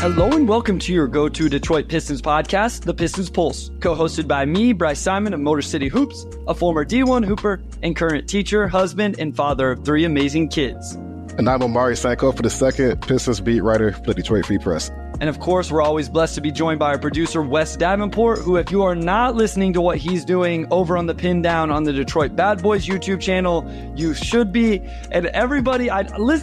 Hello and welcome to your go-to Detroit Pistons podcast, the Pistons Pulse, co-hosted by me, Bryce Simon of Motor City Hoops, a former D1 hooper and current teacher, husband, and father of 3 amazing kids. And I'm Omari Sanko for the second Pistons beat writer for the Detroit Free Press. And of course, we're always blessed to be joined by our producer, Wes Davenport, who, if you are not listening to what he's doing over on the Pin Down on the Detroit Bad Boys YouTube channel, you should be. And everybody,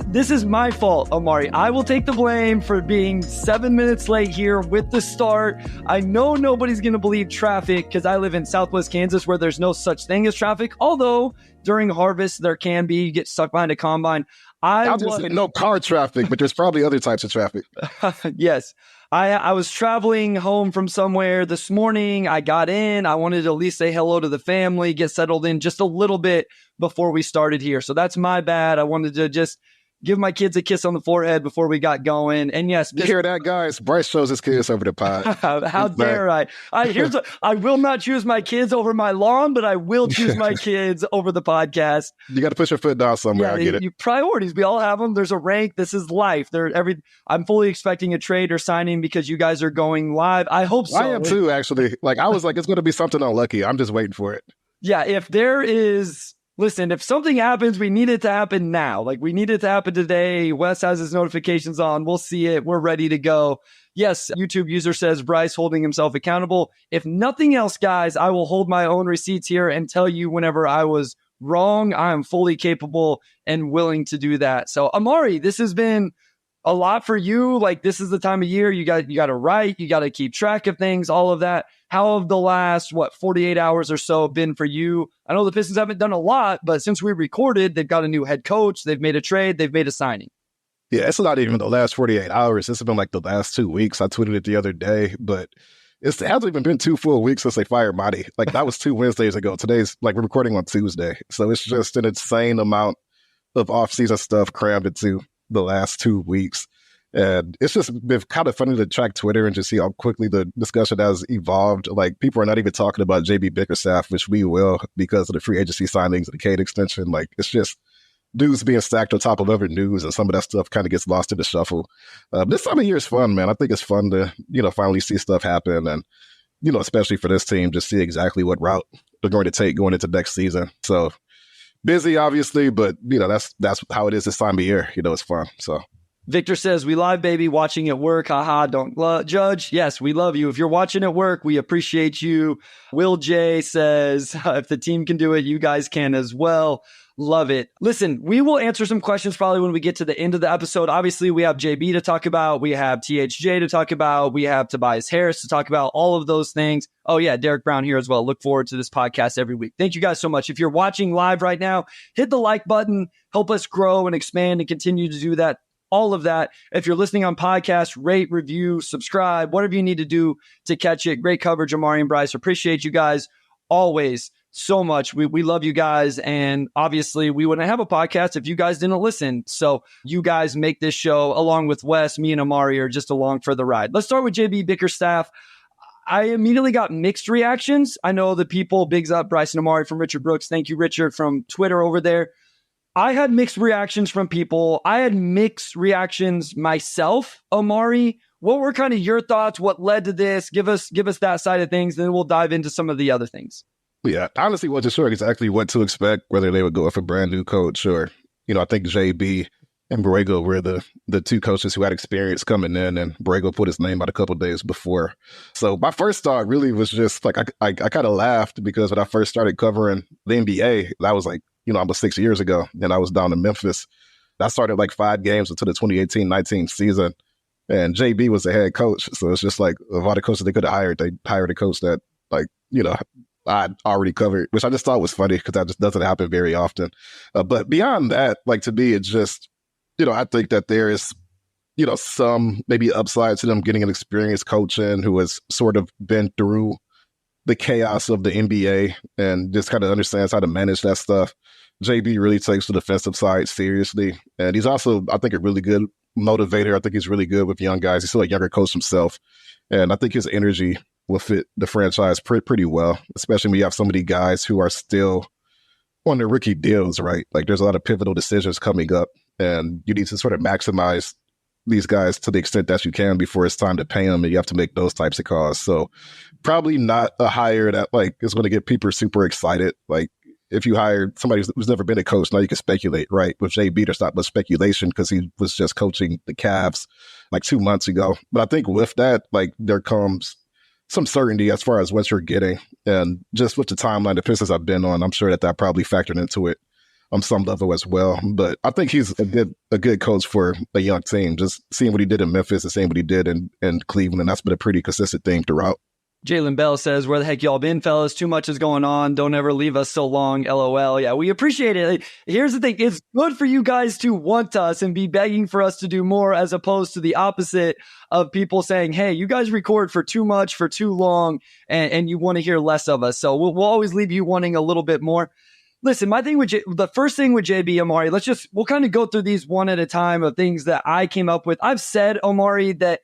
this is my fault, Omari. I will take the blame for being 7 minutes late here with the start. I know nobody's going to believe traffic because I live in Southwest Kansas where there's no such thing as traffic. Although during harvest, there can be. You get stuck behind a combine. I'll just say no car traffic, but there's probably other types of traffic. Yes. I was traveling home from somewhere this morning. I got in. I wanted to at least say hello to the family, get settled in just a little bit before we started here. So that's my bad. I wanted to just give my kids a kiss on the forehead before we got going. And yes, you hear that, guys? Bryce shows his kids over the pod. How dare I? I will not choose my kids over my lawn, but I will choose my kids over the podcast. You got to put your foot down somewhere. Yeah, I get it. Priorities. We all have them. There's a rank. This is life. I'm fully expecting a trade or signing because you guys are going live. I hope so. I am too, actually. I was like, it's going to be something unlucky. I'm just waiting for it. Yeah, if there is... Listen, if something happens, we need it to happen now. We need it to happen today. Wes has his notifications on. We'll see it. We're ready to go. Yes, YouTube user says Bryce holding himself accountable. If nothing else, guys, I will hold my own receipts here and tell you whenever I was wrong. I am fully capable and willing to do that. So, Omari, this has been a lot for you. This is the time of year you got to write, you got to keep track of things, all of that. How have the last 48 hours or so been for you? I know the Pistons haven't done a lot, but since we recorded, they've got a new head coach, they've made a trade, they've made a signing. Yeah, it's not even the last 48 hours. It's been the last 2 weeks. I tweeted it the other day, but it hasn't even been 2 full weeks since they fired Marty. That was 2 Wednesdays ago. Today's we're recording on Tuesday. So it's just an insane amount of off-season stuff crammed into the last 2 weeks. And it's just been kind of funny to track Twitter and just see how quickly the discussion has evolved. People are not even talking about JB Bickerstaff, which we will because of the free agency signings and the Cade extension. It's just news being stacked on top of other news, and some of that stuff kind of gets lost in the shuffle. This time of year is fun, man. I think it's fun to, finally see stuff happen. And, especially for this team, just see exactly what route they're going to take going into next season. So busy, obviously, but, that's how it is this time of year. It's fun. So. Victor says, we live, baby, watching at work. Haha, don't judge. Yes, we love you. If you're watching at work, we appreciate you. Will J says, if the team can do it, you guys can as well. Love it. Listen, we will answer some questions probably when we get to the end of the episode. Obviously, we have JB to talk about. We have THJ to talk about. We have Tobias Harris to talk about, all of those things. Oh, yeah, Derek Brown here as well. Look forward to this podcast every week. Thank you guys so much. If you're watching live right now, hit the like button. Help us grow and expand and continue to do that. All of that. If you're listening on podcast, rate, review, subscribe, whatever you need to do to catch it. Great coverage, Omari and Bryce. Appreciate you guys always so much. We love you guys. And obviously, we wouldn't have a podcast if you guys didn't listen. So you guys make this show, along with Wes, me and Omari, are just along for the ride. Let's start with JB Bickerstaff. I immediately got mixed reactions. I know the people, bigs up Bryce and Omari from Richard Brooks. Thank you, Richard, from Twitter over there. I had mixed reactions from people. I had mixed reactions myself. Omari, what were kind of your thoughts? What led to this? Give us that side of things, then we'll dive into some of the other things. Yeah, honestly, wasn't sure exactly what to expect, whether they would go with a brand new coach or, I think JB and Borrego were the two coaches who had experience coming in, and Borrego put his name out a couple of days before. So my first thought really was just I kind of laughed because when I first started covering the NBA, that was almost 6 years ago, and I was down in Memphis. I started 5 games until the 2018-19 season, and JB was the head coach. So it's just of all the coaches they could have hired, they hired a coach that I'd already covered, which I just thought was funny because that just doesn't happen very often. But beyond that, to me, it's just, I think that there is, some maybe upside to them getting an experienced coach in who has sort of been through the chaos of the NBA and just kind of understands how to manage that stuff. JB really takes the defensive side seriously. And he's also, I think, a really good motivator. I think he's really good with young guys. He's still a younger coach himself. And I think his energy will fit the franchise pretty well, especially when you have so many guys who are still on their rookie deals, right? There's a lot of pivotal decisions coming up, and you need to sort of maximize these guys to the extent that you can before it's time to pay them, and you have to make those types of calls. So probably not a hire that like is going to get people super excited. Like if you hire somebody who's never been a coach, now you can speculate, right? With JB, there's not much speculation because he was just coaching the Cavs like 2 months ago. But I think with that, like there comes some certainty as far as what you're getting. And just with the timeline the Pistons I've been on, I'm sure that probably factored into it on some level as well. But I think he's a good coach for a young team. Just seeing what he did in Memphis and seeing what he did in Cleveland, that's been a pretty consistent theme throughout. Jalen Bell says, where the heck y'all been, fellas? Too much is going on. Don't ever leave us so long. LOL. Yeah, we appreciate it. Here's the thing. It's good for you guys to want us and be begging for us to do more, as opposed to the opposite of people saying, hey, you guys record for too much, for too long, and you want to hear less of us. So we'll always leave you wanting a little bit more. Listen, my thing with the first thing with JB, Omari, we'll kind of go through these one at a time of things that I came up with. I've said, Omari, that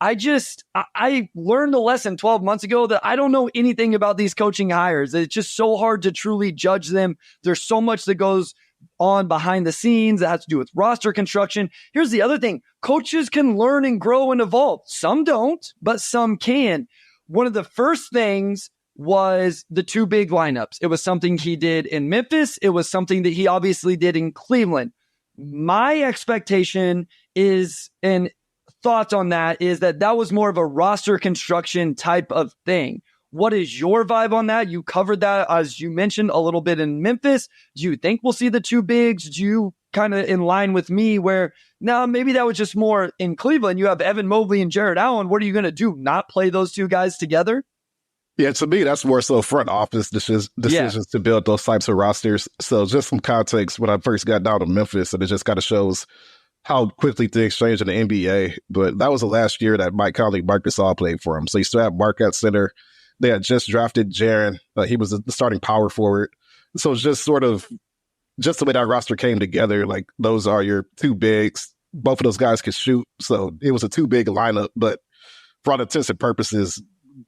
I learned a lesson 12 months ago that I don't know anything about these coaching hires. It's just so hard to truly judge them. There's so much that goes on behind the scenes that has to do with roster construction. Here's the other thing. Coaches can learn and grow and evolve. Some don't, but some can. One of the first things was the two big lineups. It was something he did in Memphis. It was something that he obviously did in Cleveland. My expectation is, and thoughts on that is that was more of a roster construction type of thing. What is your vibe on that? You covered that, as you mentioned, a little bit in Memphis. Do you think we'll see the two bigs? Do you kind of in line with me where, no, maybe that was just more in Cleveland? You have Evan Mobley and Jared Allen. What are you going to do? Not play those two guys together? Yeah, to me, that's more so front office decisions to build those types of rosters. So just some context, when I first got down to Memphis, and it just kind of shows how quickly things change in the NBA. But that was the last year that Mike Conley, Marc Gasol played for him. So you still have Mark at center. They had just drafted Jaren. He was the starting power forward. So it's just sort of just the way that roster came together. Like those are your two bigs. Both of those guys could shoot. So it was a two big lineup. But for all intents and purposes,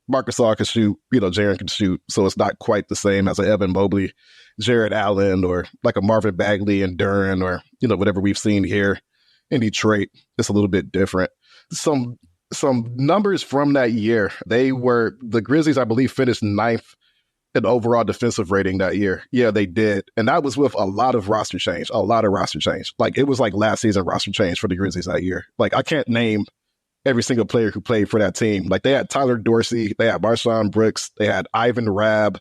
Marc Gasol can shoot. Jaren can shoot. So it's not quite the same as an Evan Mobley, Jared Allen, or like a Marvin Bagley and Duran, or whatever we've seen here in Detroit. It's a little bit different. Some numbers from that year. The Grizzlies, I believe, finished 9th in overall defensive rating that year. Yeah, they did. And that was with a lot of roster change. Like it was like last season roster change for the Grizzlies that year. Like I can't name every single player who played for that team. Like they had Tyler Dorsey, they had Marshawn Brooks, they had Ivan Rabb,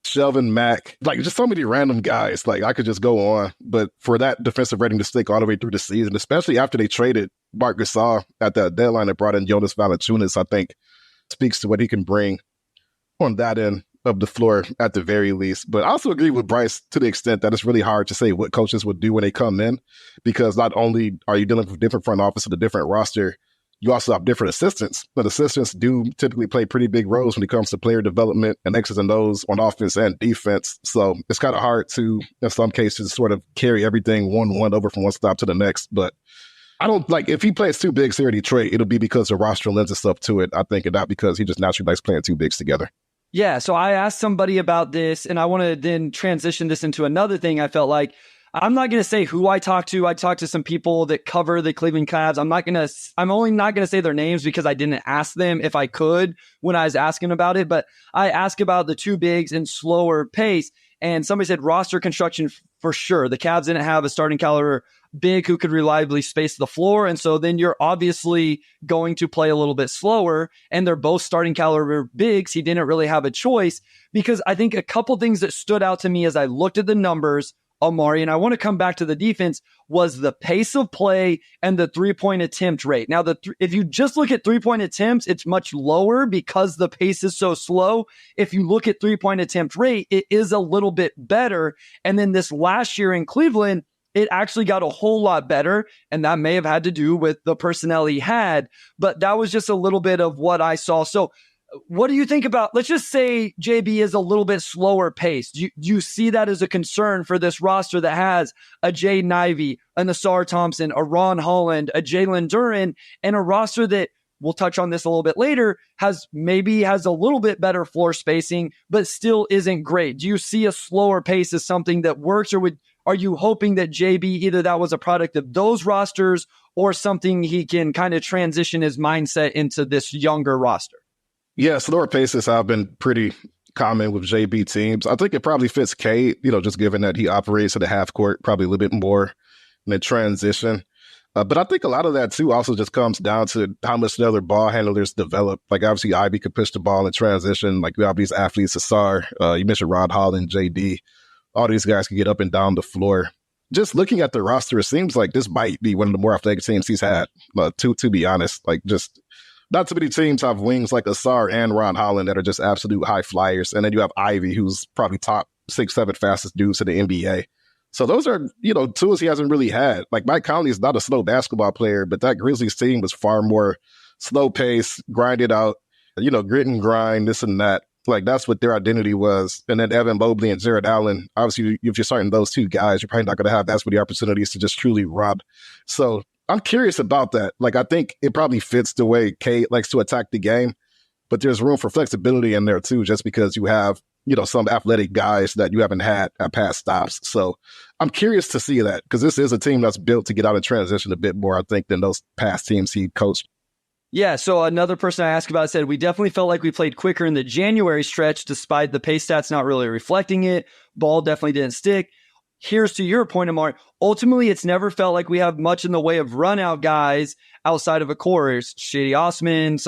Shelvin Mack, like just so many random guys. Like I could just go on. But for that defensive rating to stick all the way through the season, especially after they traded Marc Gasol at that deadline that brought in Jonas Valanciunas, I think speaks to what he can bring on that end of the floor at the very least. But I also agree with Bryce to the extent that it's really hard to say what coaches would do when they come in, because not only are you dealing with different front office and a different roster, you also have different assistants, but assistants do typically play pretty big roles when it comes to player development and X's and O's on offense and defense. So it's kind of hard to, in some cases, sort of carry everything one over from one stop to the next. But I don't like, if he plays two bigs here in Detroit, it'll be because the roster lends itself to it, I think, and not because he just naturally likes playing two bigs together. Yeah, so I asked somebody about this, and I want to then transition this into another thing. I felt like I'm not going to say who I talked to. I talked to some people that cover the Cleveland Cavs. I'm only not going to say their names because I didn't ask them if I could when I was asking about it. But I asked about the two bigs and slower pace. And somebody said roster construction for sure. The Cavs didn't have a starting caliber big who could reliably space the floor. And so then you're obviously going to play a little bit slower. And they're both starting caliber bigs. He didn't really have a choice, because I think a couple things that stood out to me as I looked at the numbers, Omari, and I want to come back to the defense, was the pace of play and the three-point attempt rate. Now, if you just look at three-point attempts, it's much lower because the pace is so slow. If you look at three-point attempt rate, it is a little bit better. And then this last year in Cleveland, it actually got a whole lot better, and that may have had to do with the personnel he had, but that was just a little bit of what I saw. So what do you think about, let's just say JB is a little bit slower paced. Do you see that as a concern for this roster that has a Jay Nivey, a Nassar Thompson, a Ron Holland, a Jalen Duren, and a roster that, we'll touch on this a little bit later, has a little bit better floor spacing, but still isn't great? Do you see a slower pace as something that works, or are you hoping that JB, either that was a product of those rosters or something he can kind of transition his mindset into this younger roster? Yeah, slower paces have been pretty common with JB teams. I think it probably fits Cade, just given that he operates at the half court probably a little bit more in the transition. But I think a lot of that, too, also just comes down to how much the other ball handlers develop. Like, obviously, Ivy could push the ball in transition. Like, we have these athletes, Asar, you mentioned Rod Holland, JD. All these guys can get up and down the floor. Just looking at the roster, it seems like this might be one of the more athletic teams he's had, to be honest. Like, just not too many teams have wings like Asar and Ron Holland that are just absolute high flyers. And then you have Ivy, who's probably top 6, 7 fastest dudes in the NBA. So those are, tools he hasn't really had. Like, Mike Conley is not a slow basketball player, but that Grizzlies team was far more slow pace, grinded out, grit and grind, this and that. Like, that's what their identity was. And then Evan Mobley and Jared Allen, obviously, if you're starting those two guys, you're probably not going to have as many opportunities to just truly run. So I'm curious about that. Like, I think it probably fits the way Cade likes to attack the game, but there's room for flexibility in there, too, just because you have some athletic guys that you haven't had at past stops. So I'm curious to see that, because this is a team that's built to get out of transition a bit more, I think, than those past teams he coached. Yeah, so another person I asked about said, we definitely felt like we played quicker in the January stretch, despite the pace stats not really reflecting it. Ball definitely didn't stick. Here's to your point, Omari. Ultimately, it's never felt like we have much in the way of run out guys outside of a core. Shady Osman,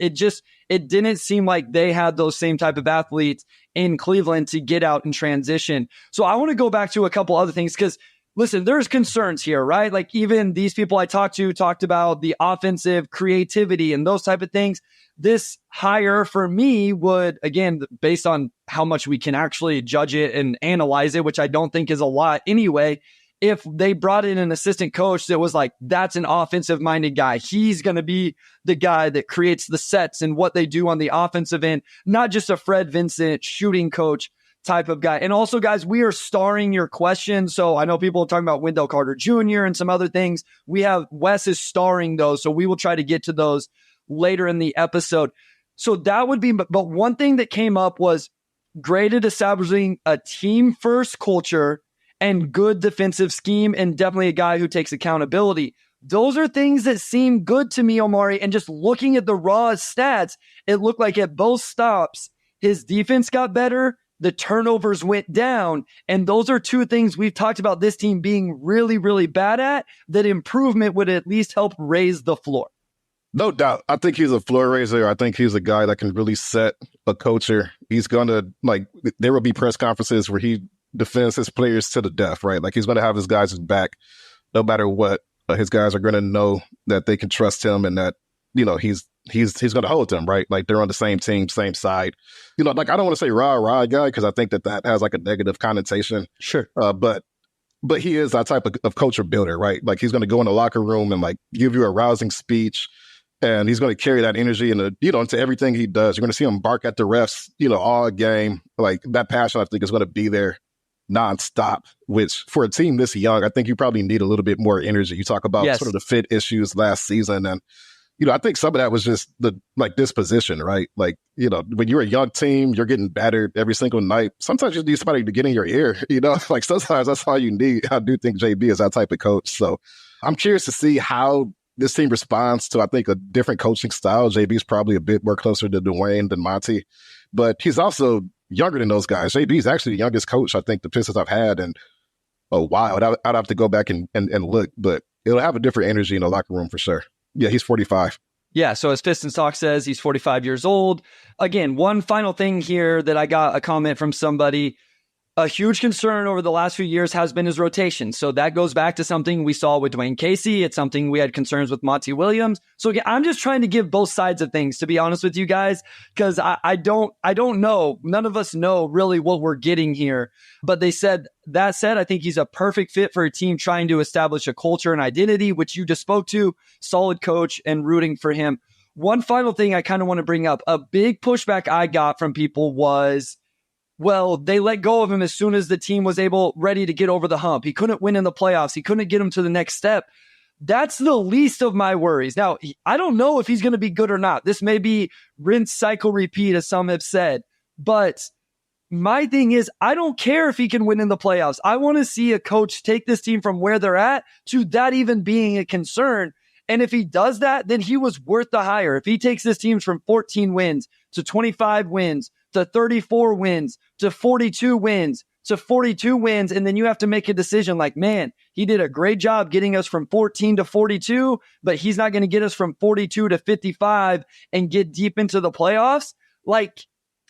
it didn't seem like they had those same type of athletes in Cleveland to get out and transition. So I want to go back to a couple other things, because listen, there's concerns here, right? Like, even these people I talked about the offensive creativity and those type of things. This hire for me would, again, based on how much we can actually judge it and analyze it, which I don't think is a lot anyway, if they brought in an assistant coach that was like, that's an offensive minded guy, he's going to be the guy that creates the sets and what they do on the offensive end, not just a Fred Vincent shooting coach type of guy. And also, guys, we are starring your questions. So I know people are talking about Wendell Carter Jr. and some other things. Wes is starring those. So we will try to get to those later in the episode. So that would be, but one thing that came up was great at establishing a team first culture and good defensive scheme, and definitely a guy who takes accountability. Those are things that seem good to me, Omari. And just looking at the raw stats, it looked like at both stops, his defense got better, the turnovers went down. And those are two things we've talked about this team being really, really bad at, that improvement would at least help raise the floor. No doubt. I think he's a floor raiser. I think he's a guy that can really set a culture. He's going to, there will be press conferences where he defends his players to the death, right? Like, he's going to have his guys' back no matter what. His guys are going to know that they can trust him, and that, he's going to hold them, right? Like, they're on the same team, same side. I don't want to say rah guy, because I think that has like a negative connotation. Sure. But he is that type of culture builder, right? Like, he's going to go in the locker room and give you a rousing speech. And he's going to carry that energy into everything he does. You're going to see him bark at the refs, all game. Like, that passion, I think, is going to be there nonstop, which for a team this young, I think you probably need a little bit more energy. You talk about sort of the fit issues last season. And, I think some of that was just the disposition, right? Like, when you're a young team, you're getting battered every single night. Sometimes you need somebody to get in your ear, like sometimes that's all you need. I do think JB is that type of coach. So I'm curious to see how this team responds to, I think, a different coaching style. JB's probably a bit more closer to Dwayne than Monty, but he's also younger than those guys. JB's actually the youngest coach I think the Pistons have had in a while. I'd have to go back and look, but it'll have a different energy in the locker room for sure. Yeah, he's 45. Yeah, so as Pistons Talk says, he's 45 years old. Again, one final thing here that I got a comment from somebody. A huge concern over the last few years has been his rotation. So that goes back to something we saw with Dwayne Casey. It's something we had concerns with Monty Williams. So again, I'm just trying to give both sides of things, to be honest with you guys, because I don't know. None of us know really what we're getting here. But they said, that said, I think he's a perfect fit for a team trying to establish a culture and identity, which you just spoke to. Solid coach, and rooting for him. One final thing I kind of want to bring up. A big pushback I got from people was, well, they let go of him as soon as the team was ready to get over the hump. He couldn't win in the playoffs. He couldn't get him to the next step. That's the least of my worries. Now, I don't know if he's going to be good or not. This may be rinse, cycle, repeat, as some have said. But my thing is, I don't care if he can win in the playoffs. I want to see a coach take this team from where they're at to that even being a concern. And if he does that, then he was worth the hire. If he takes this team from 14 wins to 25 wins to 34 wins to 42 wins to 42 wins, and then you have to make a decision like, man, he did a great job getting us from 14 to 42, but he's not going to get us from 42 to 55 and get deep into the playoffs. Like,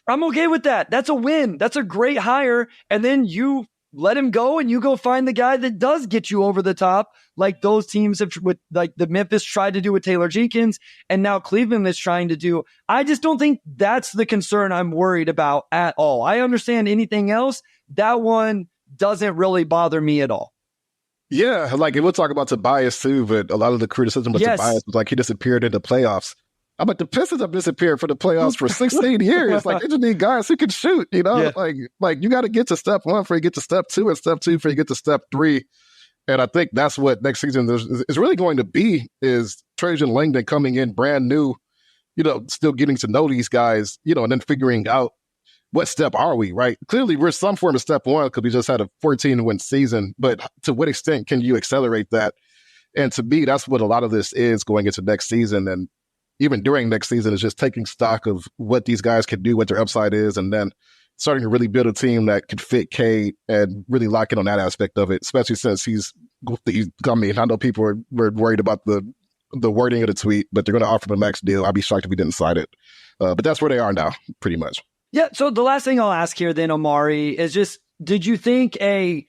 I'm okay with that. That's a win. That's a great hire. And then you let him go and you go find the guy that does get you over the top, like those teams have, with like the Memphis tried to do with Taylor Jenkins, and now Cleveland is trying to do. I just don't think that's the concern I'm worried about at all. I understand anything else. That one doesn't really bother me at all. Yeah, like, and we'll talk about Tobias too, but a lot of the criticism of Tobias was like he disappeared in the playoffs. I'm like, the Pistons have disappeared for the playoffs for 16 years. Like, they just need guys who can shoot, you know? Yeah. Like you got to get to step one before you get to step two, and step two before you get to step three. And I think that's what next season is really going to be, is Trajan Langdon coming in brand new, you know, still getting to know these guys, you know, and then figuring out what step are we, right? Clearly, we're some form of step one because we just had a 14-win season, but to what extent can you accelerate that? And to me, that's what a lot of this is going into next season. And even during next season, is just taking stock of what these guys can do, what their upside is, and then starting to really build a team that could fit Cade and really lock in on that aspect of it, especially since he's I mean, I know people were worried about the wording of the tweet, but they're going to offer him a max deal. I'd be shocked if he didn't sign it. But that's where they are now, pretty much. Yeah, so the last thing I'll ask here then, Omari, is just, did you think a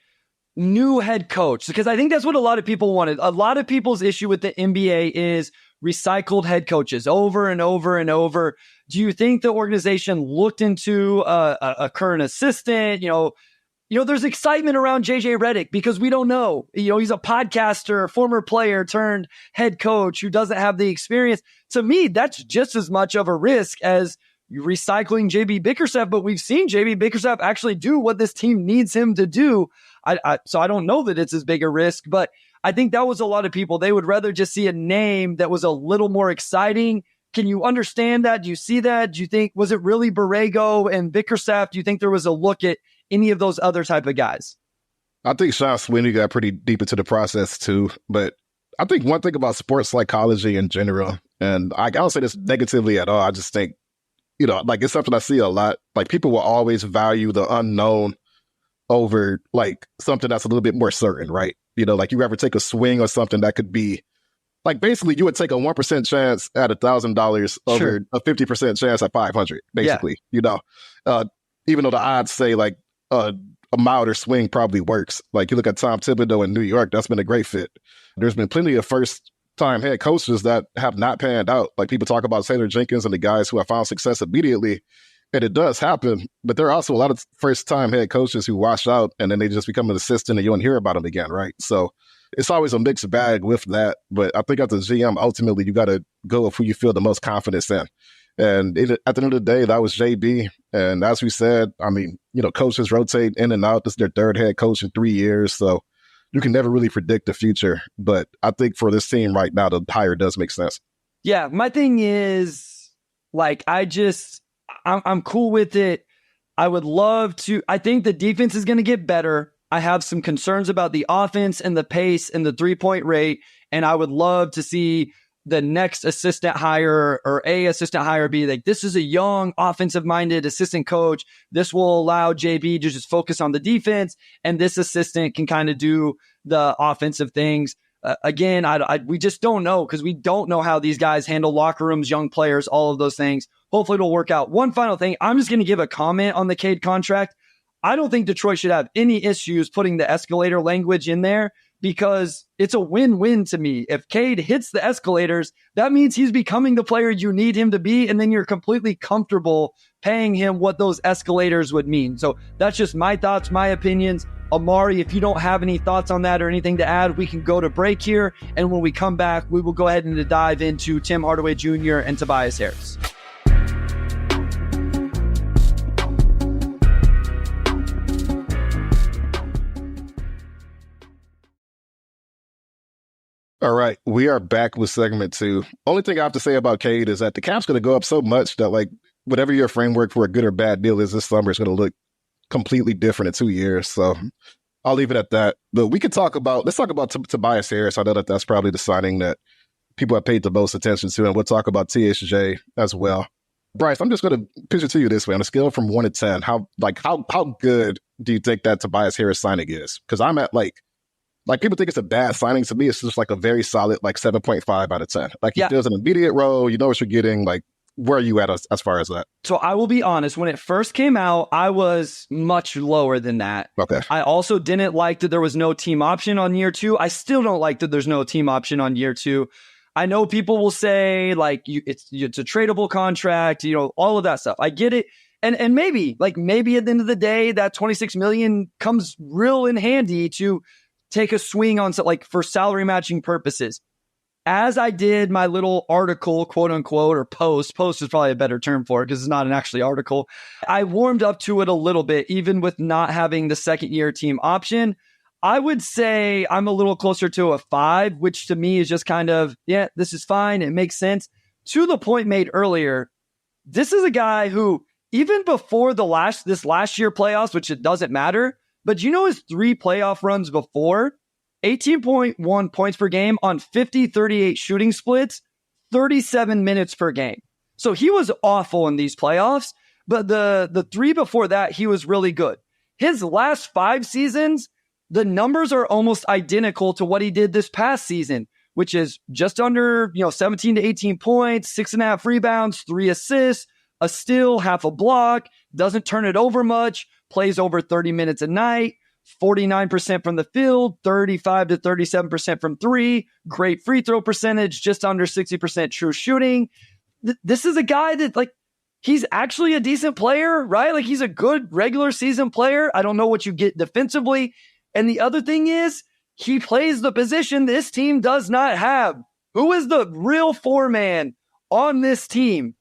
new head coach? Because I think that's what a lot of people wanted. A lot of people's issue with the NBA is recycled head coaches over and over and over. Do you think the organization looked into a current assistant? You know, there's excitement around JJ Redick because we don't know. You know, he's a podcaster, former player turned head coach who doesn't have the experience. To me, that's just as much of a risk as recycling JB Bickerstaff, but we've seen JB Bickerstaff actually do what this team needs him to do. So I don't know that it's as big a risk, but I think that was a lot of people. They would rather just see a name that was a little more exciting. Can you understand that? Do you see that? Do you think, was it really Borrego and Bickerstaff? Do you think there was a look at any of those other type of guys? I think Sean Sweeney got pretty deep into the process too, but I think one thing about sports psychology in general, and I don't say this negatively at all, I just think, you know, like, it's something I see a lot. Like, people will always value the unknown over like something that's a little bit more certain, right? You know, like, you ever take a swing or something that could be like, basically you would take a 1% chance at $1,000 over a 50% chance at 500, basically, you know, even though the odds say like a milder swing probably works. Like, you look at Tom Thibodeau in New York, that's been a great fit. There's been plenty of first-time head coaches that have not panned out. Like, people talk about Taylor Jenkins and the guys who have found success immediately, and it does happen. But there are also a lot of first-time head coaches who wash out, and then they just become an assistant, and you don't hear about them again, right? So it's always a mixed bag with that. But I think as a GM, ultimately, you got to go with who you feel the most confidence in. And at the end of the day, that was JB. And as we said, I mean, you know, coaches rotate in and out. This is their third head coach in 3 years. So you can never really predict the future. But I think for this team right now, the hire does make sense. Yeah, my thing is, like, I'm cool with it. I would love to. I think the defense is going to get better. I have some concerns about the offense and the pace and the 3-point rate. And I would love to see the next assistant hire or a assistant hire be like, this is a young offensive minded assistant coach. This will allow JB to just focus on the defense, and this assistant can kind of do the offensive things. Again, we just don't know, because we don't know how these guys handle locker rooms, young players, all of those things. Hopefully it'll work out. One final thing, I'm just going to give a comment on the Cade contract. I don't think Detroit should have any issues putting the escalator language in there, because it's a win-win to me. If Cade hits the escalators, that means he's becoming the player you need him to be, and then you're completely comfortable paying him what those escalators would mean. So that's just my thoughts, my opinions. Omari, if you don't have any thoughts on that or anything to add, we can go to break here, and when we come back, we will go ahead and dive into Tim Hardaway Jr. and Tobias Harris. All right, we are back with segment 2. Only thing I have to say about Cade is that the cap's going to go up so much that, like, whatever your framework for a good or bad deal is this summer, is going to look completely different in 2 years. So I'll leave it at that. But let's talk about Tobias Harris. I know that's probably the signing that people have paid the most attention to, and we'll talk about THJ as well. Bryce, I'm just going to pitch it to you this way. On a scale from 1 to 10, how good do you think that Tobias Harris signing is? Because I'm at like people think it's a bad signing. To me, it's just like a very solid 7.5 out of 10. Like he fills an immediate role. You know what you're getting. Like, where are you at as far as that? So I will be honest. When it first came out, I was much lower than that. Okay. I also didn't like that there was no team option on year 2. I still don't like that there's no team option on year 2. I know people will say it's a tradable contract, all of that stuff. I get it. And maybe at the end of the day, that $26 million comes real in handy to take a swing on for salary matching purposes. As I did my little article, quote unquote, or post is probably a better term for it because it's not an actually article. I warmed up to it a little bit, even with not having the second year team option. I would say I'm a little closer to a 5, which to me is just kind of, this is fine. It makes sense. To the point made earlier, this is a guy who, even before this last year playoffs, which it doesn't matter, but his 3 playoff runs before, 18.1 points per game on 50-38 shooting splits, 37 minutes per game. So he was awful in these playoffs, but the 3 before that, he was really good. His last 5 seasons, the numbers are almost identical to what he did this past season, which is just under 17 to 18 points, 6.5 rebounds, 3 assists, a steal, half a block, doesn't turn it over much, plays over 30 minutes a night, 49% from the field, 35 to 37% from 3, great free throw percentage, just under 60% true shooting. This is a guy that he's actually a decent player, right? He's a good regular season player. I don't know what you get defensively. And the other thing is, he plays the position this team does not have. Who is the real 4-man on this team?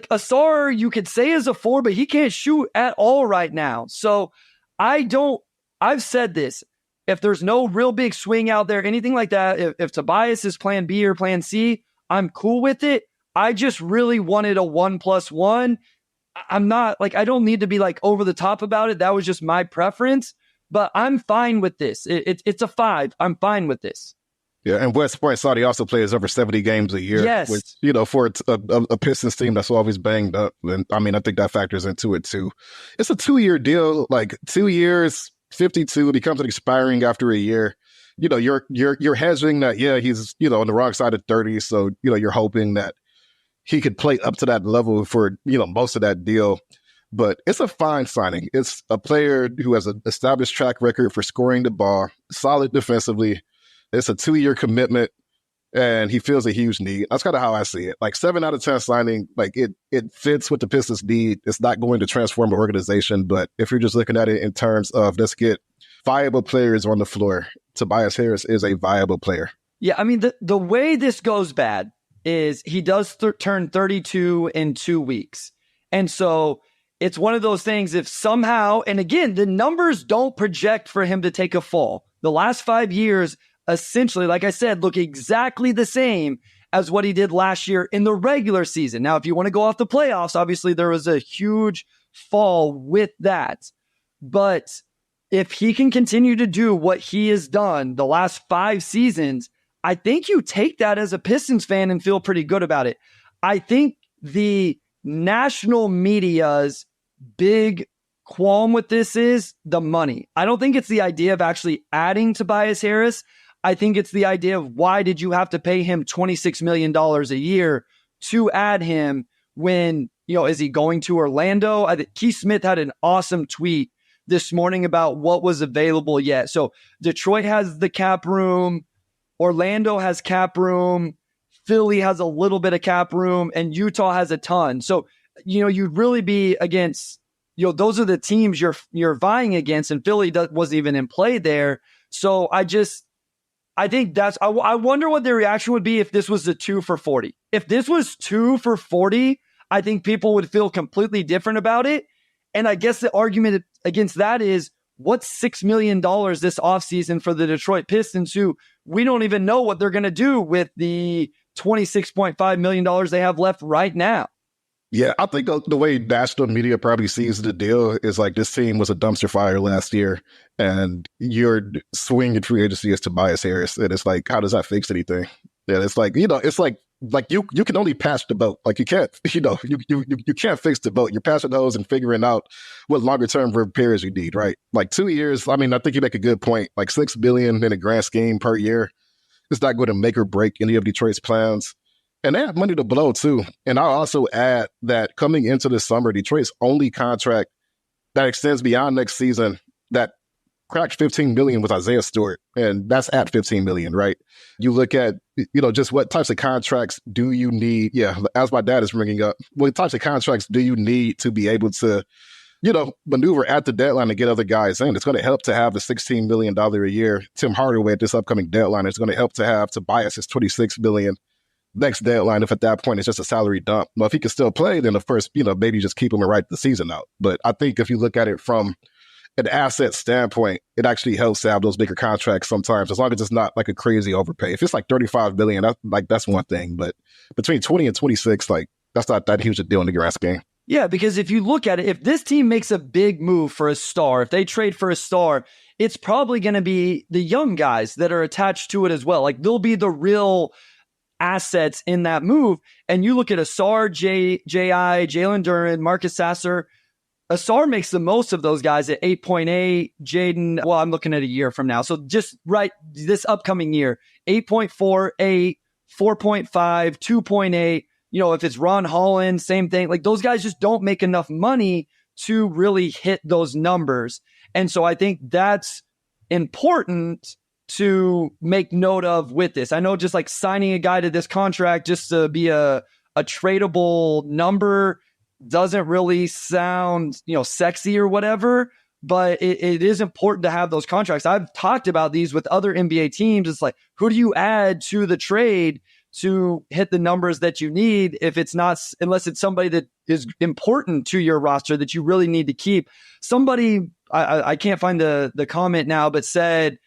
Asar, you could say is a 4, but he can't shoot at all right now. So I've said this. If there's no real big swing out there, anything like that, if Tobias is plan B or plan C, I'm cool with it. I just really wanted a 1+1. I'm not I don't need to be over the top about it. That was just my preference. But I'm fine with this. It's a 5. I'm fine with this. Yeah, and West Point Saudi also plays over 70 games a year. Yes. Which, for a Pistons team that's always banged up. And I think that factors into it too. It's a 2-year deal, 2 years, 52, becomes an expiring after a year. You're hedging that, he's, on the wrong side of 30. So, you're hoping that he could play up to that level for, most of that deal. But it's a fine signing. It's a player who has an established track record for scoring the ball, solid defensively. It's a 2-year commitment, and he feels a huge need. That's kind of how I see it. 7 out of 10 signing, it fits what the Pistons need. It's not going to transform the organization, but if you're just looking at it in terms of let's get viable players on the floor, Tobias Harris is a viable player. Yeah, the way this goes bad is he does turn 32 in 2 weeks. And so it's one of those things, if somehow, and again, the numbers don't project for him to take a fall. The last 5 years, essentially, like I said, look exactly the same as what he did last year in the regular season. Now, if you want to go off the playoffs, obviously there was a huge fall with that. But if he can continue to do what he has done the last 5 seasons, I think you take that as a Pistons fan and feel pretty good about it. I think the national media's big qualm with this is the money. I don't think it's the idea of actually adding Tobias Harris. I think it's the idea of why did you have to pay him $26 million a year to add him when, is he going to Orlando? I think Keith Smith had an awesome tweet this morning about what was available yet. So Detroit has the cap room. Orlando has cap room. Philly has a little bit of cap room, and Utah has a ton. So, you'd really be against, those are the teams you're vying against, and Philly wasn't even in play there. So I think I wonder what their reaction would be if this was the 2 for 40. If this was 2 for 40, I think people would feel completely different about it. And I guess the argument against that is, what's $6 million this offseason for the Detroit Pistons, who we don't even know what they're going to do with the $26.5 million they have left right now. Yeah, I think the way national media probably sees the deal is like this team was a dumpster fire last year, and your swing in free agency is Tobias Harris, and it's like, how does that fix anything? Yeah, it's like it's like you can only patch the boat. Like you can't you can't fix the boat. You're patching those and figuring out what longer term repairs you need, right? Like 2 years. I mean, I think you make a good point. Like $6 billion in a grand scheme per year, it's not going to make or break any of Detroit's plans. And they have money to blow, too. And I'll also add that coming into the summer, Detroit's only contract that extends beyond next season that cracked $15 million was Isaiah Stewart. And that's at $15 million, right? You look at, just what types of contracts do you need? Yeah, as my dad is bringing up, what types of contracts do you need to be able to, maneuver at the deadline to get other guys in? It's going to help to have the $16 million a year Tim Hardaway at this upcoming deadline. It's going to help to have Tobias his $26 million next deadline, if at that point it's just a salary dump. Well, if he can still play, then of course, maybe you just keep him and ride the season out. But I think if you look at it from an asset standpoint, it actually helps to have those bigger contracts sometimes, as long as it's not like a crazy overpay. If it's like $35 billion, that's one thing. But between 20 and 26, like that's not that huge a deal in the grand scheme. Yeah, because if you look at it, if this team makes a big move for a star, if they trade for a star, it's probably going to be the young guys that are attached to it as well. Like they'll be the real assets in that move. And you look at Asar, J.I., Jalen Duren, Marcus Sasser. Asar makes the most of those guys at 8.8. Jaden, well, I'm looking at a year from now. So just right this upcoming year, 8.4, 8, 4.5, 2.8. If it's Ron Holland, same thing. Like those guys just don't make enough money to really hit those numbers. And so I think that's important to make note of with this. I know just like signing a guy to this contract just to be a tradable number doesn't really sound, sexy or whatever, but it is important to have those contracts. I've talked about these with other NBA teams. It's like, who do you add to the trade to hit the numbers that you need unless it's somebody that is important to your roster that you really need to keep. Somebody, I can't find the comment now, but said,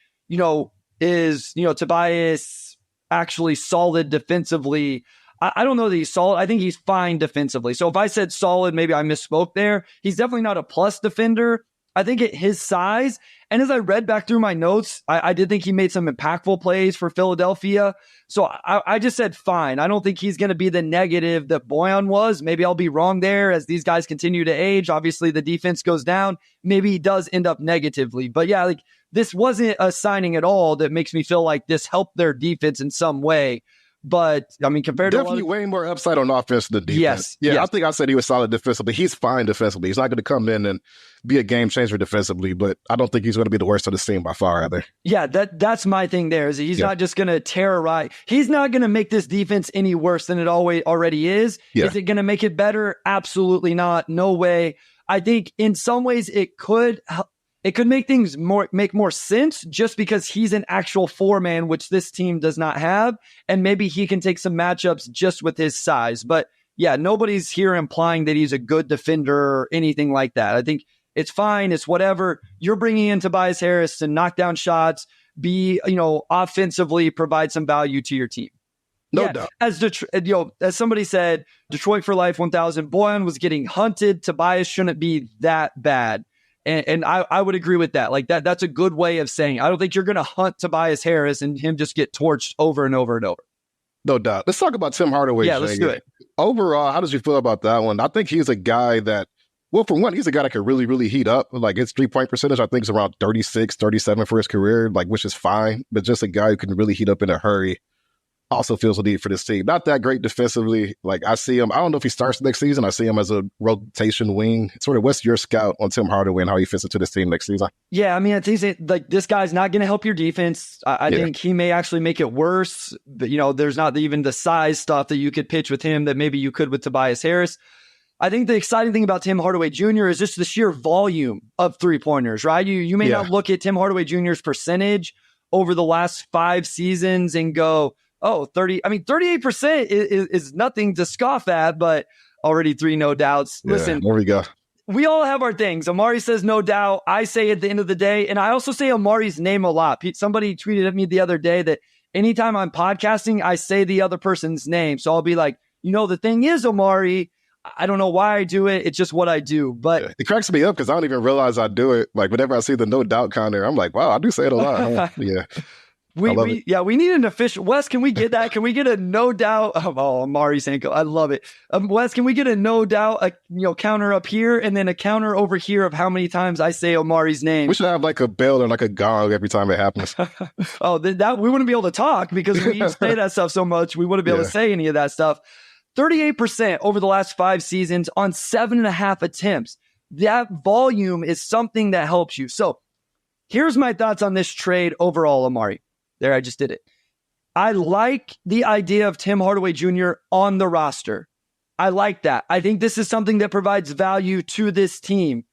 is Tobias actually solid defensively? I don't know that he's solid. I think he's fine defensively. So if I said solid, maybe I misspoke there. He's definitely not a plus defender. I think at his size, and as I read back through my notes, I did think he made some impactful plays for Philadelphia. So I just said fine. I don't think he's going to be the negative that Bojan was. Maybe I'll be wrong there as these guys continue to age. Obviously, the defense goes down. Maybe he does end up negatively. But yeah, like this wasn't a signing at all that makes me feel like this helped their defense in some way. But I mean, compared definitely to way more upside on offense than defense. Yes. I think I said he was solid defensively. He's fine defensively. He's not going to come in and be a game changer defensively, but I don't think he's going to be the worst of the team by far either. Yeah, that's my thing there. Is he's not just going to terrorize. He's not going to make this defense any worse than it already is. Yeah. Is it going to make it better? Absolutely not. No way. I think in some ways it could make things make more sense just because he's an actual four-man, which this team does not have. And maybe he can take some matchups just with his size. But yeah, nobody's here implying that he's a good defender or anything like that. I think it's fine. It's whatever. You're bringing in Tobias Harris to knock down shots, offensively provide some value to your team. No doubt. As somebody said, Detroit for life 1000, Bojan was getting hunted. Tobias shouldn't be that bad. And I would agree with that. Like that's a good way of saying, I don't think you're going to hunt Tobias Harris and him just get torched over and over and over. No doubt. Let's talk about Tim Hardaway Jr. Yeah, let's do it. Overall, how did you feel about that one? I think he's a guy that, well, for one, he's a guy that can really, really heat up. Like his 3-point percentage, I think is around 36, 37 for his career, like, which is fine. But just a guy who can really heat up in a hurry. Also feels the need for this team. Not that great defensively. Like I see him, I don't know if he starts next season. I see him as a rotation wing. Sort of, what's your scout on Tim Hardaway and how he fits into this team next season? Yeah, I mean, I think like this guy's not going to help your defense. I think he may actually make it worse. But there's not even the size stuff that you could pitch with him that maybe you could with Tobias Harris. I think the exciting thing about Tim Hardaway Jr. is just the sheer volume of 3-pointers, right? You may not look at Tim Hardaway Jr.'s percentage over the last 5 seasons and go, 38% is nothing to scoff at, but already 3 no doubts. Yeah, listen, there we go. We all have our things. Omari says no doubt. I say at the end of the day, and I also say Omari's name a lot. Somebody tweeted at me the other day that anytime I'm podcasting, I say the other person's name. So I'll be like, the thing is, Omari, I don't know why I do it. It's just what I do. But it cracks me up because I don't even realize I do it. Like whenever I see the no doubt counter, I'm like, wow, I do say it a lot. Huh? Yeah. We need an official. Wes, can we get that? Can we get a no doubt? Oh, Omari's ankle. I love it. Wes, can we get a no doubt, counter up here and then a counter over here of how many times I say Omari's name? We should have like a bell or like a gong every time it happens. That we wouldn't be able to talk because we say that stuff so much. We wouldn't be able to say any of that stuff. 38% over the last 5 seasons on 7.5 attempts. That volume is something that helps you. So here's my thoughts on this trade overall, Omari. There, I just did it. I like the idea of Tim Hardaway Jr. on the roster. I like that. I think this is something that provides value to this team.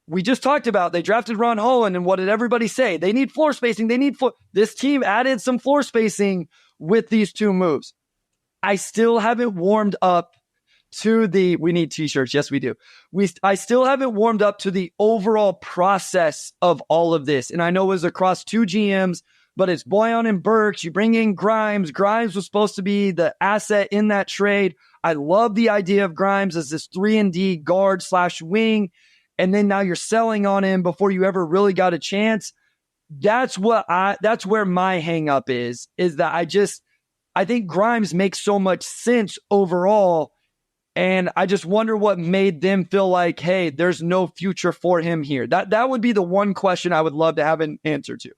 We just talked about they drafted Ron Holland, and what did everybody say? They need floor spacing. This team added some floor spacing with these 2 moves. I still haven't warmed up to we need t-shirts. Yes, we do. I still haven't warmed up to the overall process of all of this. And I know it was across 2 GMs, but it's Boyan and Burks. You bring in Grimes. Grimes was supposed to be the asset in that trade. I love the idea of Grimes as this 3-and-D guard / wing. And then now you're selling on him before you ever really got a chance. That's where my hang up is that I think Grimes makes so much sense overall. And I just wonder what made them feel like, hey, there's no future for him here. That would be the one question I would love to have an answer to.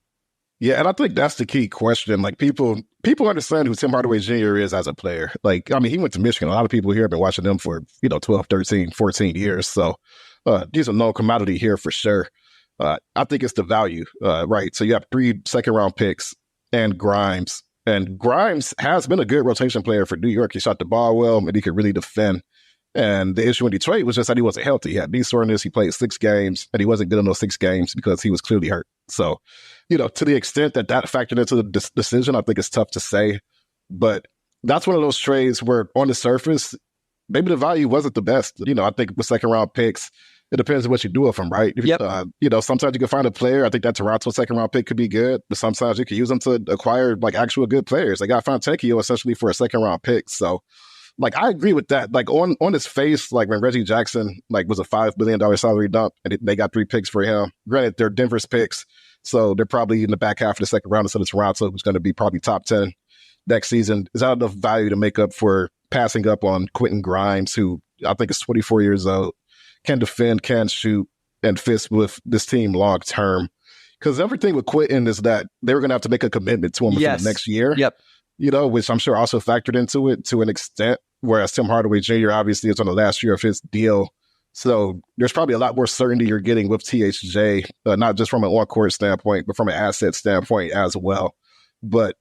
Yeah, and I think that's the key question. Like people understand who Tim Hardaway Jr. is as a player. Like, I mean, he went to Michigan. A lot of people here have been watching him for, 12, 13, 14 years. So he's a known commodity here for sure. I think it's the value, right? So you have 3 second-round picks and Grimes. And Grimes has been a good rotation player for New York. He shot the ball well, and he could really defend. And the issue in Detroit was just that he wasn't healthy. He had knee soreness. He played 6 games, and he wasn't good in those 6 games because he was clearly hurt. So, to the extent that factored into the decision, I think it's tough to say. But that's one of those trades where, on the surface, maybe the value wasn't the best. I think with second-round picks, it depends on what you do with them, right? Yep. Sometimes you can find a player. I think that Toronto second-round pick could be good, but sometimes you can use them to acquire, like, actual good players. They got Fontecchio essentially for a second-round pick. So, like, I agree with that. Like, on his face, like, when Reggie Jackson, like, was a $5 billion salary dump, and they got 3 picks for him. Granted, they're Denver's picks, so they're probably in the back half of the second round instead of Toronto, who's going to be probably top 10 next season. Is that enough value to make up for passing up on Quentin Grimes, who I think is 24 years old, can defend, can shoot, and fits with this team long term? Because everything with Quentin is that they were going to have to make a commitment to him within the next year. Yep. Which I'm sure also factored into it to an extent, whereas Tim Hardaway Jr. obviously is on the last year of his deal. So there's probably a lot more certainty you're getting with THJ, not just from an on-court standpoint, but from an asset standpoint as well. But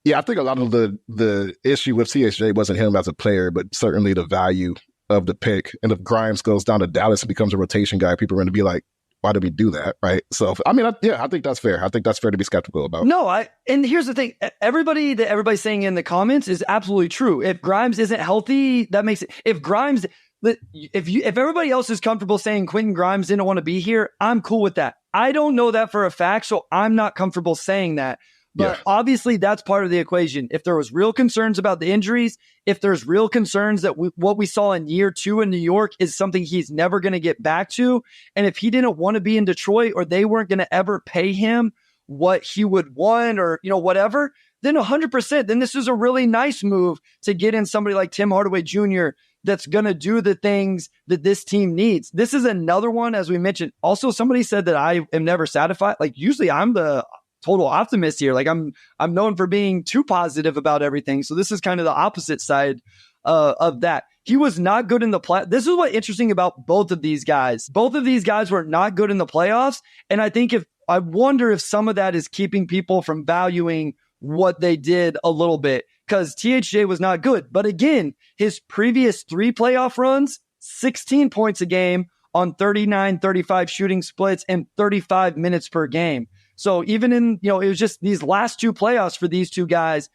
yeah, I think a lot of the issue with THJ wasn't him as a player, but certainly the value of the pick. And if Grimes goes down to Dallas and becomes a rotation guy, people are going to be like, why did we do that? Right. So, I mean, I think that's fair. I think that's fair to be skeptical about. No, and here's the thing. Everybody's saying in the comments is absolutely true. If Grimes isn't healthy, that makes it, if everybody else is comfortable saying Quentin Grimes didn't want to be here, I'm cool with that. I don't know that for a fact, so I'm not comfortable saying that. But obviously that's part of the equation. If there was real concerns about the injuries, if there's real concerns that what we saw in year 2 in New York is something he's never going to get back to, and if he didn't want to be in Detroit or they weren't going to ever pay him what he would want or, whatever, then 100%, then this is a really nice move to get in somebody like Tim Hardaway Jr. that's going to do the things that this team needs. This is another one, as we mentioned. Also, somebody said that I am never satisfied. Like, usually I'm the total optimist here. Like, I'm known for being too positive about everything. So this is kind of the opposite side of that. He was not good in the play. This is what's interesting about both of these guys. Both of these guys were not good in the playoffs. And I wonder if some of that is keeping people from valuing what they did a little bit, because THJ was not good. But again, his previous 3 playoff runs, 16 points a game on 39-35 shooting splits and 35 minutes per game. So even in, it was just these last 2 playoffs for these 2 guys.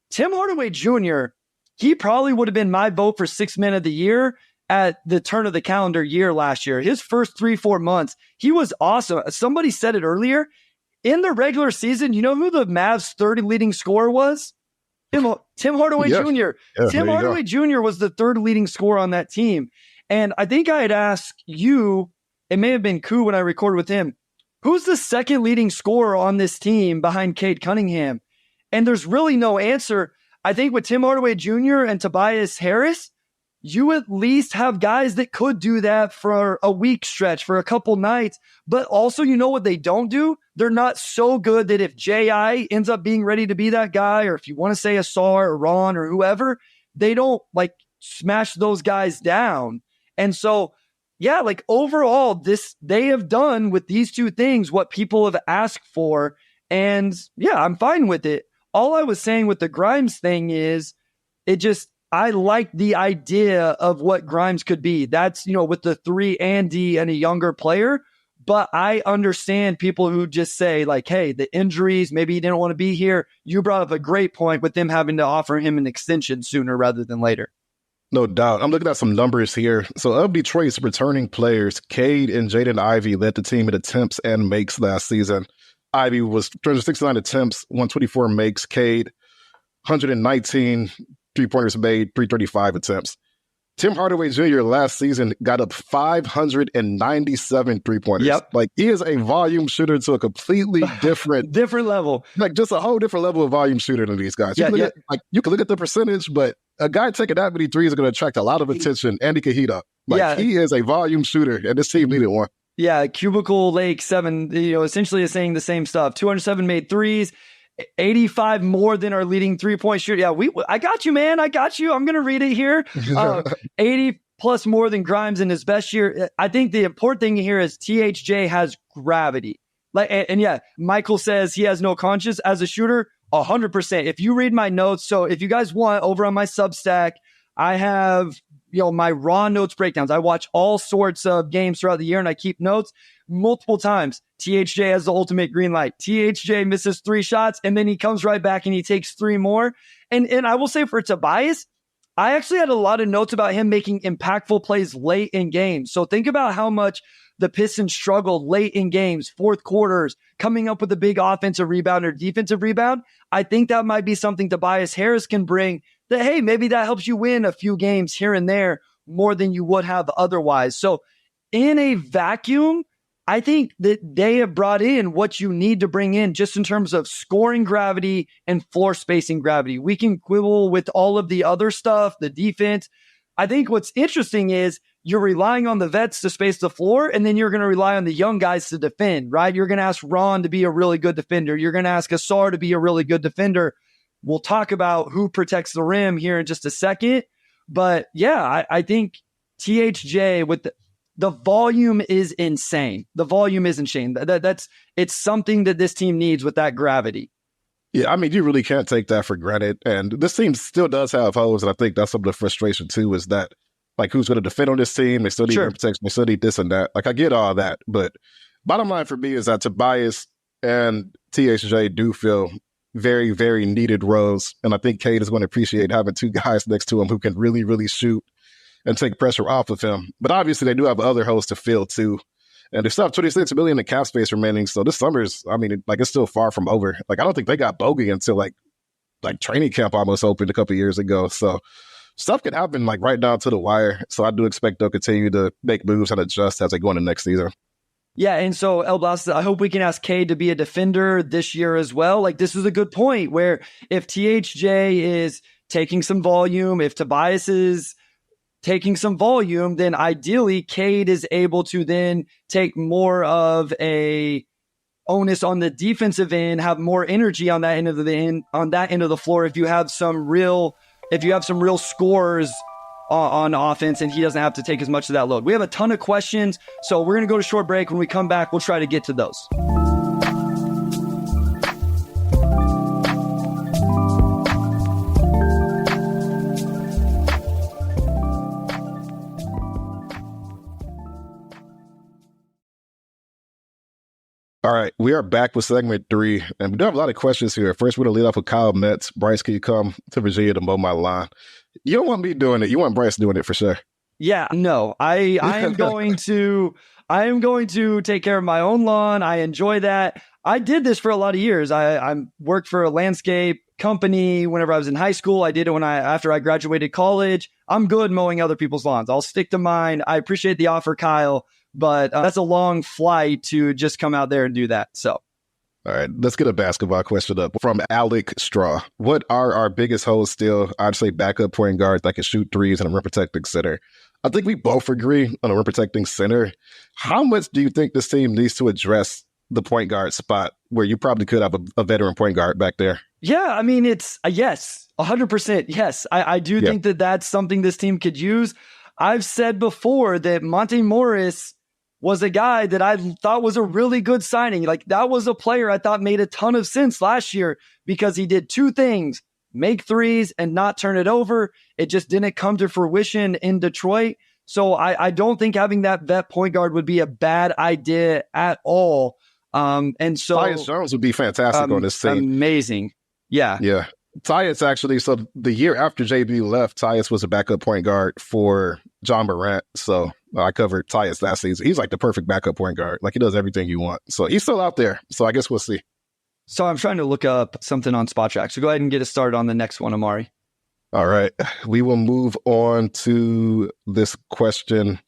Tim Hardaway Jr., he probably would have been my vote for 6th man of the year at the turn of the calendar year last year. His first 3-4 months, he was awesome. Somebody said it earlier. In the regular season, you know who the Mavs' 3rd leading scorer was? Tim Hardaway Jr. Yeah, Tim Hardaway Jr. was the 3rd leading scorer on that team. And I think I had asked you, it may have been Koo when I recorded with him, who's the second leading scorer on this team behind Cade Cunningham? And there's really no answer. I think with Tim Hardaway Jr. and Tobias Harris, you at least have guys that could do that for a week stretch, for a couple nights. But also, you know what they don't do? They're not so good that if J.I. ends up being ready to be that guy, or if you want to say Asar or Ron or whoever, they don't like smash those guys down. And so, yeah, like overall, they have done with these two things what people have asked for. And yeah, I'm fine with it. All I was saying with the Grimes thing is I like the idea of what Grimes could be. That's, with the 3 and D and a younger player. But I understand people who just say like, hey, the injuries, maybe he didn't want to be here. You brought up a great point with them having to offer him an extension sooner rather than later. No doubt. I'm looking at some numbers here. So of Detroit's returning players, Cade and Jaden Ivey led the team in attempts and makes last season. Ivey was 369 attempts, 124 makes. Cade, 119 three-pointers made, 335 attempts. Tim Hardaway Jr. last season got up 597 three-pointers. Yep. Like, he is a volume shooter to a completely different level. Like, just a whole different level of volume shooter than these guys. You can look at the percentage, but a guy taking that many threes is going to attract a lot of attention, and he can heat up. He is a volume shooter, and this team needed one. Yeah, Cubicle Lake 7, essentially is saying the same stuff. 207 made threes, 85 more than our leading three-point shooter. Yeah, I got you, man. I got you. I'm going to read it here. 80 plus more than Grimes in his best year. I think the important thing here is THJ has gravity. And Michael says he has no conscience as a shooter. 100%. If you read my notes, so if you guys want, over on my Substack, I have my raw notes breakdowns. I watch all sorts of games throughout the year, and I keep notes multiple times. THJ has the ultimate green light. THJ misses 3 shots, and then he comes right back and he takes 3 more. And I will say for Tobias, I actually had a lot of notes about him making impactful plays late in games. So think about how much the Pistons struggled late in games, fourth quarters, coming up with a big offensive rebound or defensive rebound. I think that might be something Tobias Harris can bring that, hey, maybe that helps you win a few games here and there more than you would have otherwise. So in a vacuum, I think that they have brought in what you need to bring in just in terms of scoring gravity and floor spacing gravity. We can quibble with all of the other stuff, the defense. I think what's interesting is you're relying on the vets to space the floor, and then you're going to rely on the young guys to defend, right? You're going to ask Ron to be a really good defender. You're going to ask Asar to be a really good defender. We'll talk about who protects the rim here in just a second. But yeah, I think THJ with the volume is insane. The volume is insane. It's something that this team needs with that gravity. Yeah, I mean, you really can't take that for granted. And this team still does have holes, and I think that's some of the frustration too, is that, like, who's going to defend on this team? They still need rim protection. They still need this and that. Like, I get all that. But bottom line for me is that Tobias and THJ do feel very, very needed roles. And I think Cade is going to appreciate having 2 guys next to him who can really, really shoot and take pressure off of him. But obviously, they do have other holes to fill too. And they still have $26 million in cap space remaining. So this summer's, it's still far from over. Like, I don't think they got bogey until like training camp almost opened a couple years ago. So stuff can happen like right down to the wire. So I do expect they'll continue to make moves and adjust as they go into next season. Yeah, and so El Blas, I hope we can ask Cade to be a defender this year as well. Like, this is a good point where if THJ is taking some volume, if Tobias is taking some volume, then ideally Cade is able to then take more of a onus on the defensive end, have more energy on that end of the floor. If you have some real scorers on offense, and he doesn't have to take as much of that load. We have a ton of questions, so we're going to go to short break. When we come back, we'll try to get to those. All right, we are back with segment 3, and we do have a lot of questions here. First, we're going to lead off with Kyle Metz. Bryce, can you come to Virginia to mow my lawn? You don't want me doing it. You want Bryce doing it for sure. Yeah, no, I am going to take care of my own lawn. I enjoy that. I did this for a lot of years. I worked for a landscape company whenever I was in high school. I did it after I graduated college. I'm good mowing other people's lawns. I'll stick to mine. I appreciate the offer, Kyle, but that's a long flight to just come out there and do that. So. All right, let's get a basketball question up from Alec Straw. What are our biggest holes still? I'd say backup point guards that can shoot threes and a rim protecting center. I think we both agree on a rim protecting center. How much do you think this team needs to address the point guard spot where you probably could have a veteran point guard back there? Yeah, I mean, it's a yes, 100%. Yes, I do think that that's something this team could use. I've said before that Monte Morris was a guy that I thought was a really good signing. Like, that was a player I thought made a ton of sense last year because he did two things: make threes and not turn it over. It just didn't come to fruition in Detroit. So I don't think having that vet point guard would be a bad idea at all. And so Tyus Jones would be fantastic on this team. Amazing. Yeah. Yeah. Tyus actually, so the year after JB left, Tyus was a backup point guard for John Morant. So I covered Tyus last season. He's like the perfect backup point guard. Like, he does everything you want. So he's still out there. So I guess we'll see. So I'm trying to look up something on Spot Track. So go ahead and get us started on the next one, Omari. All right. We will move on to this question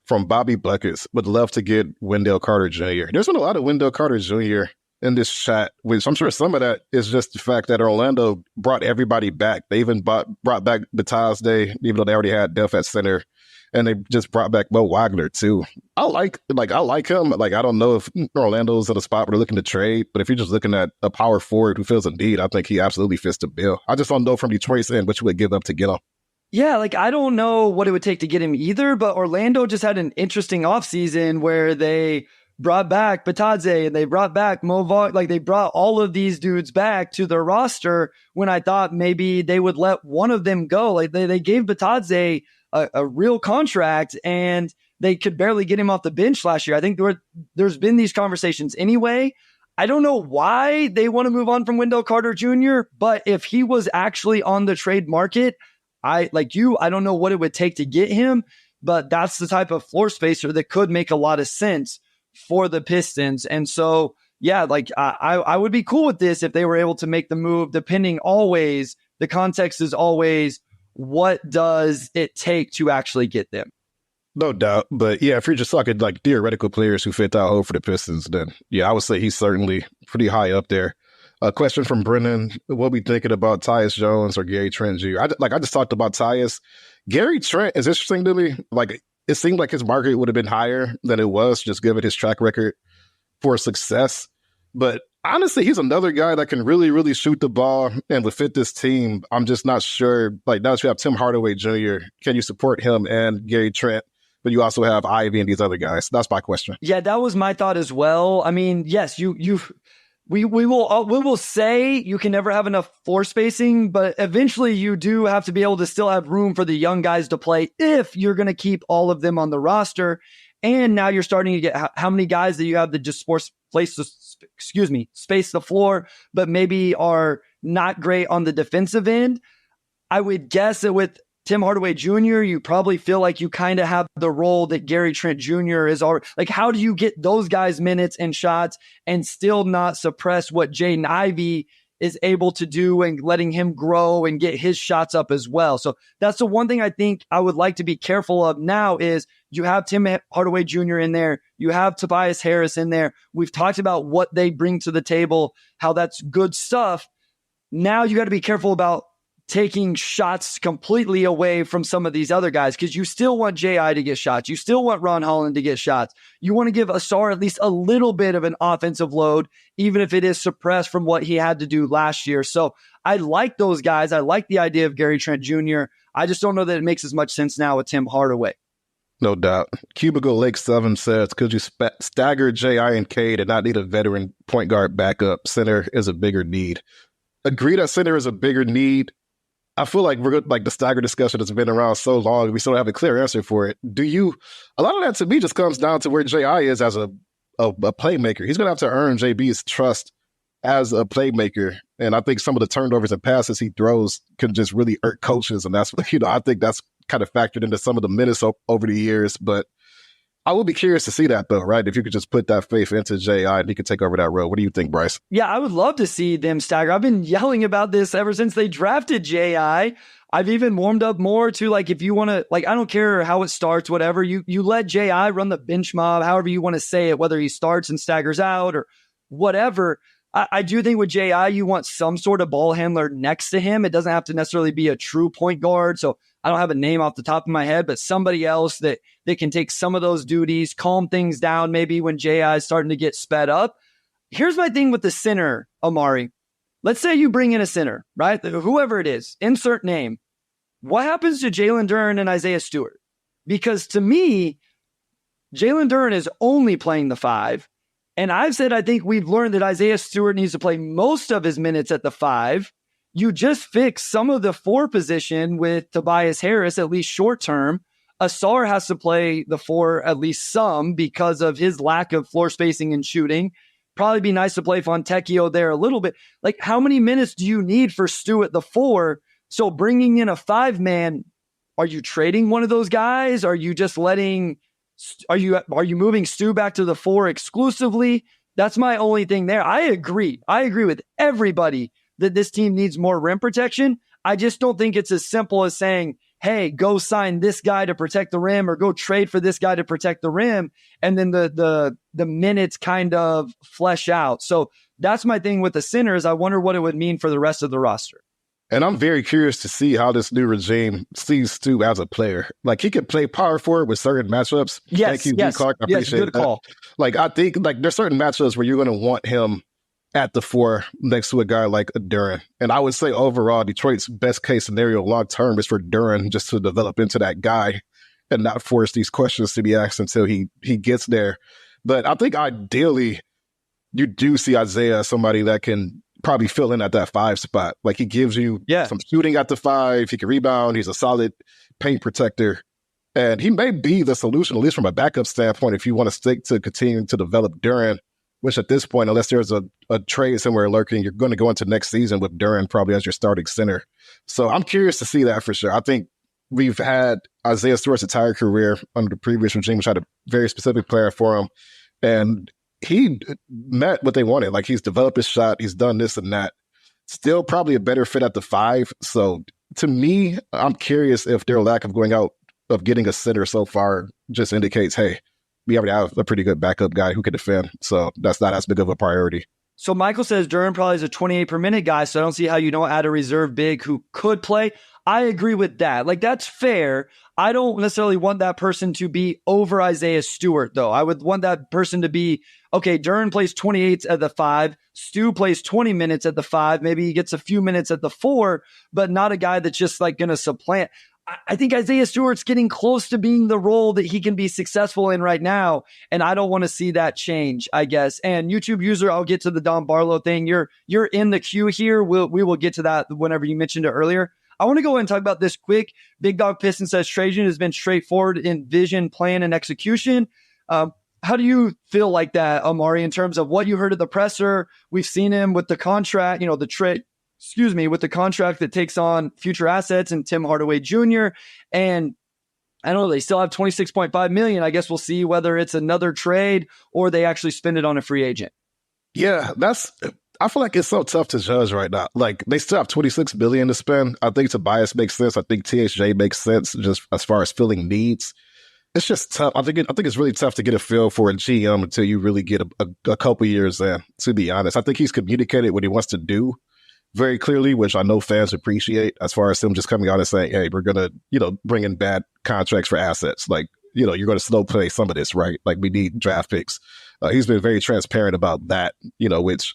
from Bobby Buckets. Would love to get Wendell Carter Jr. There's been a lot of Wendell Carter Jr. in this chat, which I'm sure some of that is just the fact that Orlando brought everybody back. They even brought back Bataz Day, even though they already had Def at center. And they just brought back Mo Wagner too. I like him. Like, I don't know if Orlando's at a spot where they're looking to trade, but if you're just looking at a power forward who feels a need, I think he absolutely fits the bill. I just don't know from Detroit's end what you would give up to get him. Yeah, like, I don't know what it would take to get him either, but Orlando just had an interesting offseason where they brought back Batadze and they brought back Mo Wagner. Like, they brought all of these dudes back to their roster when I thought maybe they would let one of them go. Like, they gave Batadze a real contract and they could barely get him off the bench last year. I think there's been these conversations anyway. I don't know why they want to move on from Wendell Carter Jr., but if he was actually on the trade market, I don't know what it would take to get him, but that's the type of floor spacer that could make a lot of sense for the Pistons. And so, yeah, like, I would be cool with this if they were able to make the move, depending always, the context is always, what does it take to actually get them? No doubt. But yeah, if you're just talking like theoretical players who fit that hole for the Pistons, then yeah, I would say he's certainly pretty high up there. A question from Brennan: what we thinking about Tyus Jones or Gary Trent Jr.? I just talked about Tyus. Gary Trent is interesting to me. Like, it seemed like his market would have been higher than it was, just given his track record for success. But honestly, he's another guy that can really, really shoot the ball and would fit this team. I'm just not sure. Like, now that you have Tim Hardaway Jr., can you support him and Gary Trent? But you also have Ivy and these other guys. That's my question. Yeah, that was my thought as well. I mean, yes, we will say you can never have enough floor spacing, but eventually you do have to be able to still have room for the young guys to play if you're going to keep all of them on the roster. And now you're starting to get how many guys that you have that just space the floor, but maybe are not great on the defensive end. I would guess that with Tim Hardaway Jr., you probably feel like you kind of have the role that Gary Trent Jr. is already. Like, how do you get those guys minutes and shots and still not suppress what Jaden Ivey is able to do and letting him grow and get his shots up as well? So that's the one thing I think I would like to be careful of now is you have Tim Hardaway Jr. in there. You have Tobias Harris in there. We've talked about what they bring to the table, how that's good stuff. Now you got to be careful about taking shots completely away from some of these other guys, because you still want J.I. to get shots. You still want Ron Holland to get shots. You want to give Asar at least a little bit of an offensive load, even if it is suppressed from what he had to do last year. So I like those guys. I like the idea of Gary Trent Jr. I just don't know that it makes as much sense now with Tim Hardaway. No doubt. Cubicle Lake 7 says, could you stagger J.I. and Cade and not need a veteran point guard backup? Center is a bigger need. Agree that center is a bigger need. I feel like the stagger discussion has been around so long, we still don't have a clear answer for it. A lot of that to me just comes down to where J.I. is as a playmaker. He's going to have to earn JB's trust as a playmaker. And I think some of the turnovers and passes he throws can just really irk coaches. And that's, I think that's kind of factored into some of the minutes over the years. But I would be curious to see that, though, right? If you could just put that faith into J.I. and he could take over that role. What do you think, Bryce? Yeah, I would love to see them stagger. I've been yelling about this ever since they drafted J.I. I've even warmed up more to, like, if you want to, like, I don't care how it starts, whatever. You let J.I. run the bench mob, however you want to say it, whether he starts and staggers out or whatever. I do think with J.I., you want some sort of ball handler next to him. It doesn't have to necessarily be a true point guard. So I don't have a name off the top of my head, but somebody else that can take some of those duties, calm things down maybe when J.I. is starting to get sped up. Here's my thing with the center, Omari. Let's say you bring in a center, right? Whoever it is, insert name. What happens to Jalen Duren and Isaiah Stewart? Because to me, Jalen Duren is only playing the 5. And I've said I think we've learned that Isaiah Stewart needs to play most of his minutes at the 5. You just fix some of the 4 position with Tobias Harris, at least short term. Asar has to play the 4 at least some because of his lack of floor spacing and shooting. Probably be nice to play Fontecchio there a little bit. Like, how many minutes do you need for Stu at the 4? So bringing in a 5-man, are you trading one of those guys? Are you just letting... Are you moving Stu back to the 4 exclusively? That's my only thing there. I agree with everybody that this team needs more rim protection. I just don't think it's as simple as saying, hey, go sign this guy to protect the rim or go trade for this guy to protect the rim. And then the minutes kind of flesh out. So that's my thing with the centers. I wonder what it would mean for the rest of the roster. And I'm very curious to see how this new regime sees Stu as a player. Like, he could play power forward with certain matchups. Yes, Thank you, yes, Clark. I appreciate good call. Like, I think, like, there's certain matchups where you're going to want him at the 4 next to a guy like Duren. And I would say overall, Detroit's best case scenario long term is for Duren just to develop into that guy and not force these questions to be asked until he gets there. But I think ideally, you do see Isaiah as somebody that can probably fill in at that 5 spot. Like, he gives you some shooting at the 5. He can rebound. He's a solid paint protector. And he may be the solution, at least from a backup standpoint, if you want to stick to continuing to develop Duren, which at this point, unless there's a trade somewhere lurking, you're going to go into next season with Duren probably as your starting center. So I'm curious to see that for sure. I think we've had Isaiah Stewart's entire career under the previous regime, which had a very specific player for him. And he met what they wanted. Like, he's developed his shot. He's done this and that. Still probably a better fit at the 5. So to me, I'm curious if their lack of going out of getting a center so far just indicates, hey, we already have a pretty good backup guy who can defend. So that's not as big of a priority. So Michael says Duren probably is a 28 per minute guy. So I don't see how you don't add a reserve big who could play. I agree with that. Like, that's fair. I don't necessarily want that person to be over Isaiah Stewart, though. I would want that person to be, okay, Duren plays 28 at the 5. Stu plays 20 minutes at the 5. Maybe he gets a few minutes at the 4, but not a guy that's just like going to supplant. I think Isaiah Stewart's getting close to being the role that he can be successful in right now. And I don't want to see that change, I guess. And YouTube user, I'll get to the Don Barlow thing. You're in the queue here. We will get to that whenever you mentioned it earlier. I want to go ahead and talk about this quick. Big Dog Piston says Trajan has been straightforward in vision, plan, and execution. How do you feel like that, Omari, in terms of what you heard at the presser? We've seen him with the contract, with the contract that takes on future assets and Tim Hardaway Jr. And I don't know, they still have $26.5 million. I guess we'll see whether it's another trade or they actually spend it on a free agent. Yeah, I feel like it's so tough to judge right now. Like, they still have $26 billion to spend. I think Tobias makes sense. I think THJ makes sense just as far as filling needs. It's just tough. I think it's really tough to get a feel for a GM until you really get a couple years in, to be honest. I think he's communicated what he wants to do very clearly, which I know fans appreciate, as far as him just coming out and saying, hey, we're going to, bring in bad contracts for assets. Like, you're going to slow play some of this, right? Like, we need draft picks. He's been very transparent about that, which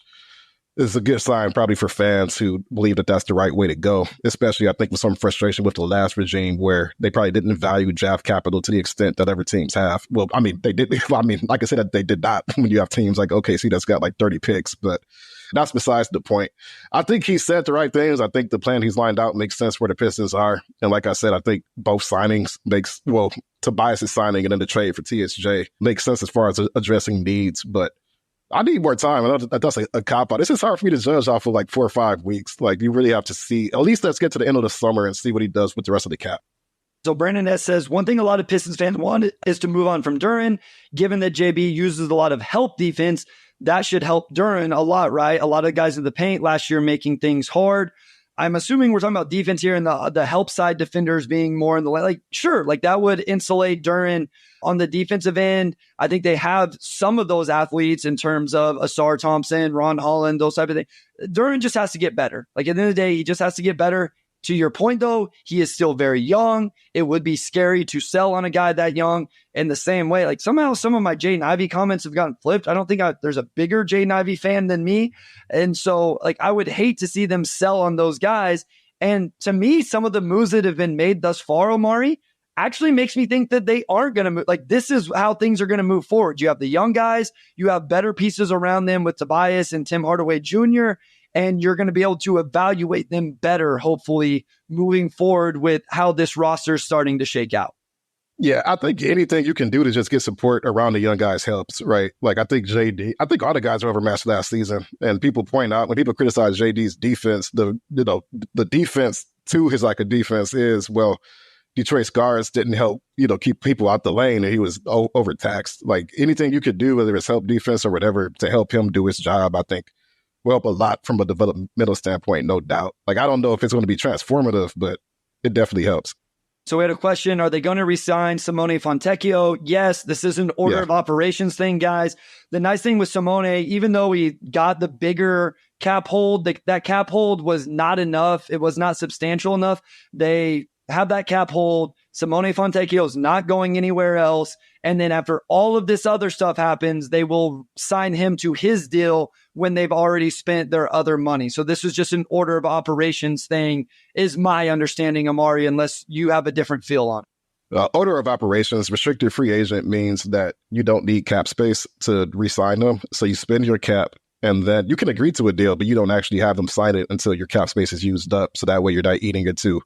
is a good sign probably for fans who believe that that's the right way to go, especially I think with some frustration with the last regime where they probably didn't value draft capital to the extent that other teams have. Well, I mean, they did. I mean, like I said, they did not when you have teams like OKC that's got like 30 picks, but that's besides the point. I think he said the right things. I think the plan he's lined out makes sense where the Pistons are. And like I said, I think both signings Tobias' signing and then the trade for TSJ makes sense as far as addressing needs, but I need more time. I know that's a cop-out. It's just hard for me to judge off of like 4 or 5 weeks. Like, you really have to see, at least let's get to the end of the summer and see what he does with the rest of the cap. So Brandon S says, one thing a lot of Pistons fans want is to move on from Duren. Given that JB uses a lot of help defense, that should help Duren a lot, right? A lot of guys in the paint last year making things hard. I'm assuming we're talking about defense here and the help side defenders being more in the like, sure, like that would insulate Duren on the defensive end. I think they have some of those athletes in terms of Asar Thompson, Ron Holland, those type of things. Duren just has to get better. Like at the end of the day, he just has to get better. To your point, though, he is still very young. It would be scary to sell on a guy that young in the same way. Like somehow some of my Jaden Ivey comments have gotten flipped. I don't think there's a bigger Jaden Ivey fan than me. And so like I would hate to see them sell on those guys. And to me, some of the moves that have been made thus far, Omari, actually makes me think that they aren't going to move. Like this is how things are going to move forward. You have the young guys. You have better pieces around them with Tobias and Tim Hardaway Jr., and you're going to be able to evaluate them better, hopefully, moving forward with how this roster is starting to shake out. Yeah, I think anything you can do to just get support around the young guys helps, right? Like I think all the guys are overmatched last season, and people point out when people criticize JD's defense, the defense to his like a defense is, well, Detroit's guards didn't help, keep people out the lane, and he was overtaxed. Like anything you could do, whether it's help defense or whatever, to help him do his job, I think will help a lot from a developmental standpoint, no doubt. Like, I don't know if it's going to be transformative, but it definitely helps. So we had a question, are they going to resign Simone Fontecchio? Yes, this is an order of operations thing, guys. The nice thing with Simone, even though we got the bigger cap hold, that cap hold was not enough. It was not substantial enough. They have that cap hold. Simone Fontecchio is not going anywhere else. And then after all of this other stuff happens, they will sign him to his deal when they've already spent their other money. So this is just an order of operations thing, is my understanding, Omari, unless you have a different feel on it. Order of operations, restricted free agent means that you don't need cap space to re-sign them. So you spend your cap and then you can agree to a deal, but you don't actually have them sign it until your cap space is used up. So that way you're not eating into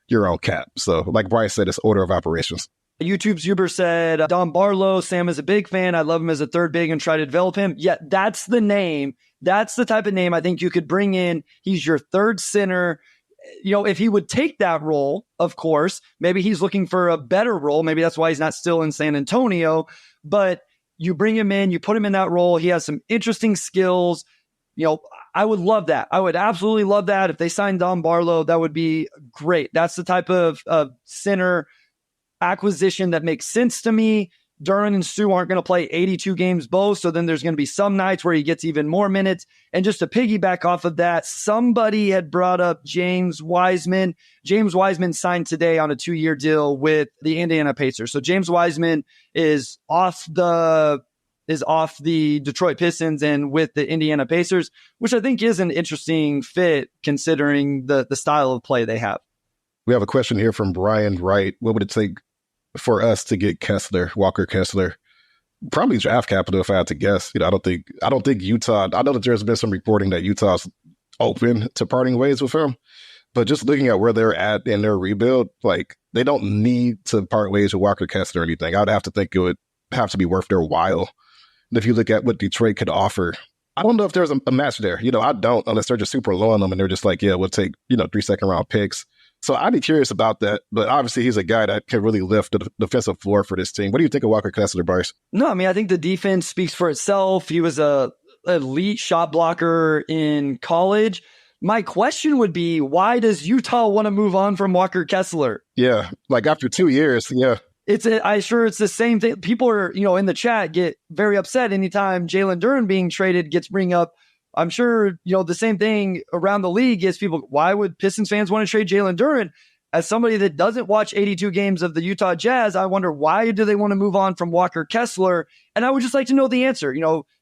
your own cap. So like Bryce said, it's order of operations. YouTube's Uber said, Don Barlow, Sam is a big fan. I love him as a third big and try to develop him. Yeah, that's the name. That's the type of name I think you could bring in. He's your third center. If he would take that role, of course, maybe he's looking for a better role. Maybe that's why he's not still in San Antonio. But you bring him in, you put him in that role. He has some interesting skills. I would love that. I would absolutely love that. If they signed Don Barlow, that would be great. That's the type of center acquisition that makes sense to me. Duren and Sue aren't going to play 82 games both, so then there's going to be some nights where he gets even more minutes. And just to piggyback off of that, somebody had brought up James Wiseman. James Wiseman signed today on a 2-year deal with the Indiana Pacers. So James Wiseman is off the Detroit Pistons and with the Indiana Pacers, which I think is an interesting fit considering the style of play they have. We have a question here from Brian Wright. What would it take for us to get Walker Kessler? Probably draft capital, if I had to guess. I don't think Utah. I know that there's been some reporting that Utah's open to parting ways with him, but just looking at where they're at in their rebuild, like they don't need to part ways with Walker Kessler or anything. I would have to think it would have to be worth their while. And if you look at what Detroit could offer, I don't know if there's a match there. I don't, unless they're just super low on them and they're just like, yeah, we'll take 3 second-round picks. So I'd be curious about that. But obviously, he's a guy that can really lift the defensive floor for this team. What do you think of Walker Kessler, Bryce? No, I mean, I think the defense speaks for itself. He was a elite shot blocker in college. My question would be, why does Utah want to move on from Walker Kessler? Yeah, like after 2 years, yeah. I'm sure it's the same thing. People are, in the chat get very upset anytime Jalen Duren being traded gets bring up. I'm sure, the same thing around the league is people, why would Pistons fans want to trade Jalen Duren? As somebody that doesn't watch 82 games of the Utah Jazz, I wonder, why do they want to move on from Walker Kessler? And I would just like to know the answer,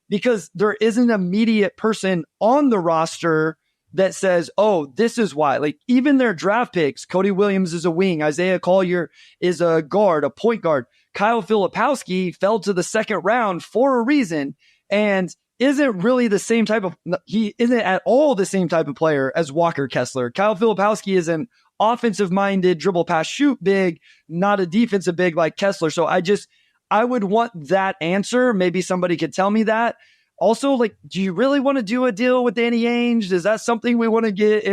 because there isn't an immediate person on the roster that says, oh, this is why. Like, even their draft picks, Cody Williams is a wing, Isaiah Collier is a guard, a point guard. Kyle Filipowski fell to the second round for a reason and isn't really he isn't at all the same type of player as Walker Kessler. Kyle Filipowski is an offensive-minded dribble pass shoot big, not a defensive big like Kessler. So I would want that answer. Maybe somebody could tell me that. Also, like, do you really want to do a deal with Danny Ainge? Is that something we want to get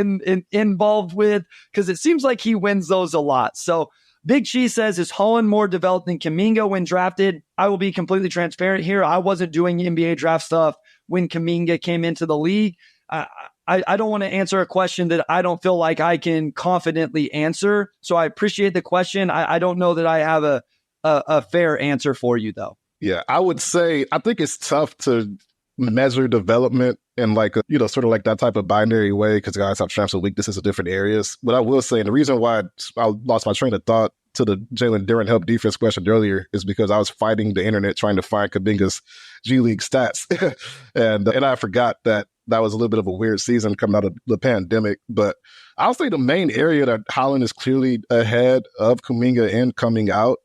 involved with? Because it seems like he wins those a lot. So Big Cheese says, is Holland more developed than Kuminga when drafted? I will be completely transparent here. I wasn't doing NBA draft stuff when Kuminga came into the league. I don't want to answer a question that I don't feel like I can confidently answer. So I appreciate the question. I don't know that I have a fair answer for you, though. Yeah, I would say I think it's tough to measure development in like a, sort of like that type of binary way because guys have strengths and weaknesses in different areas. But I will say, and the reason why I lost my train of thought to the Jalen Duren help defense question earlier is because I was fighting the internet trying to find Kuminga's G League stats. and I forgot that was a little bit of a weird season coming out of the pandemic. But I'll say the main area that Holland is clearly ahead of Kuminga in coming out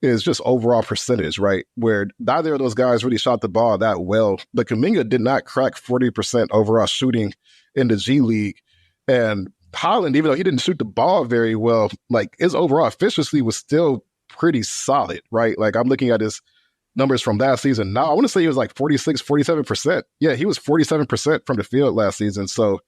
is just overall percentage, right? Where neither of those guys really shot the ball that well, but Kuminga did not crack 40% overall shooting in the G League. And Holland, even though he didn't shoot the ball very well, like his overall efficiency was still pretty solid, right? Like I'm looking at his numbers from last season. Now I want to say he was like 46, 47%. Yeah, he was 47% from the field last season. So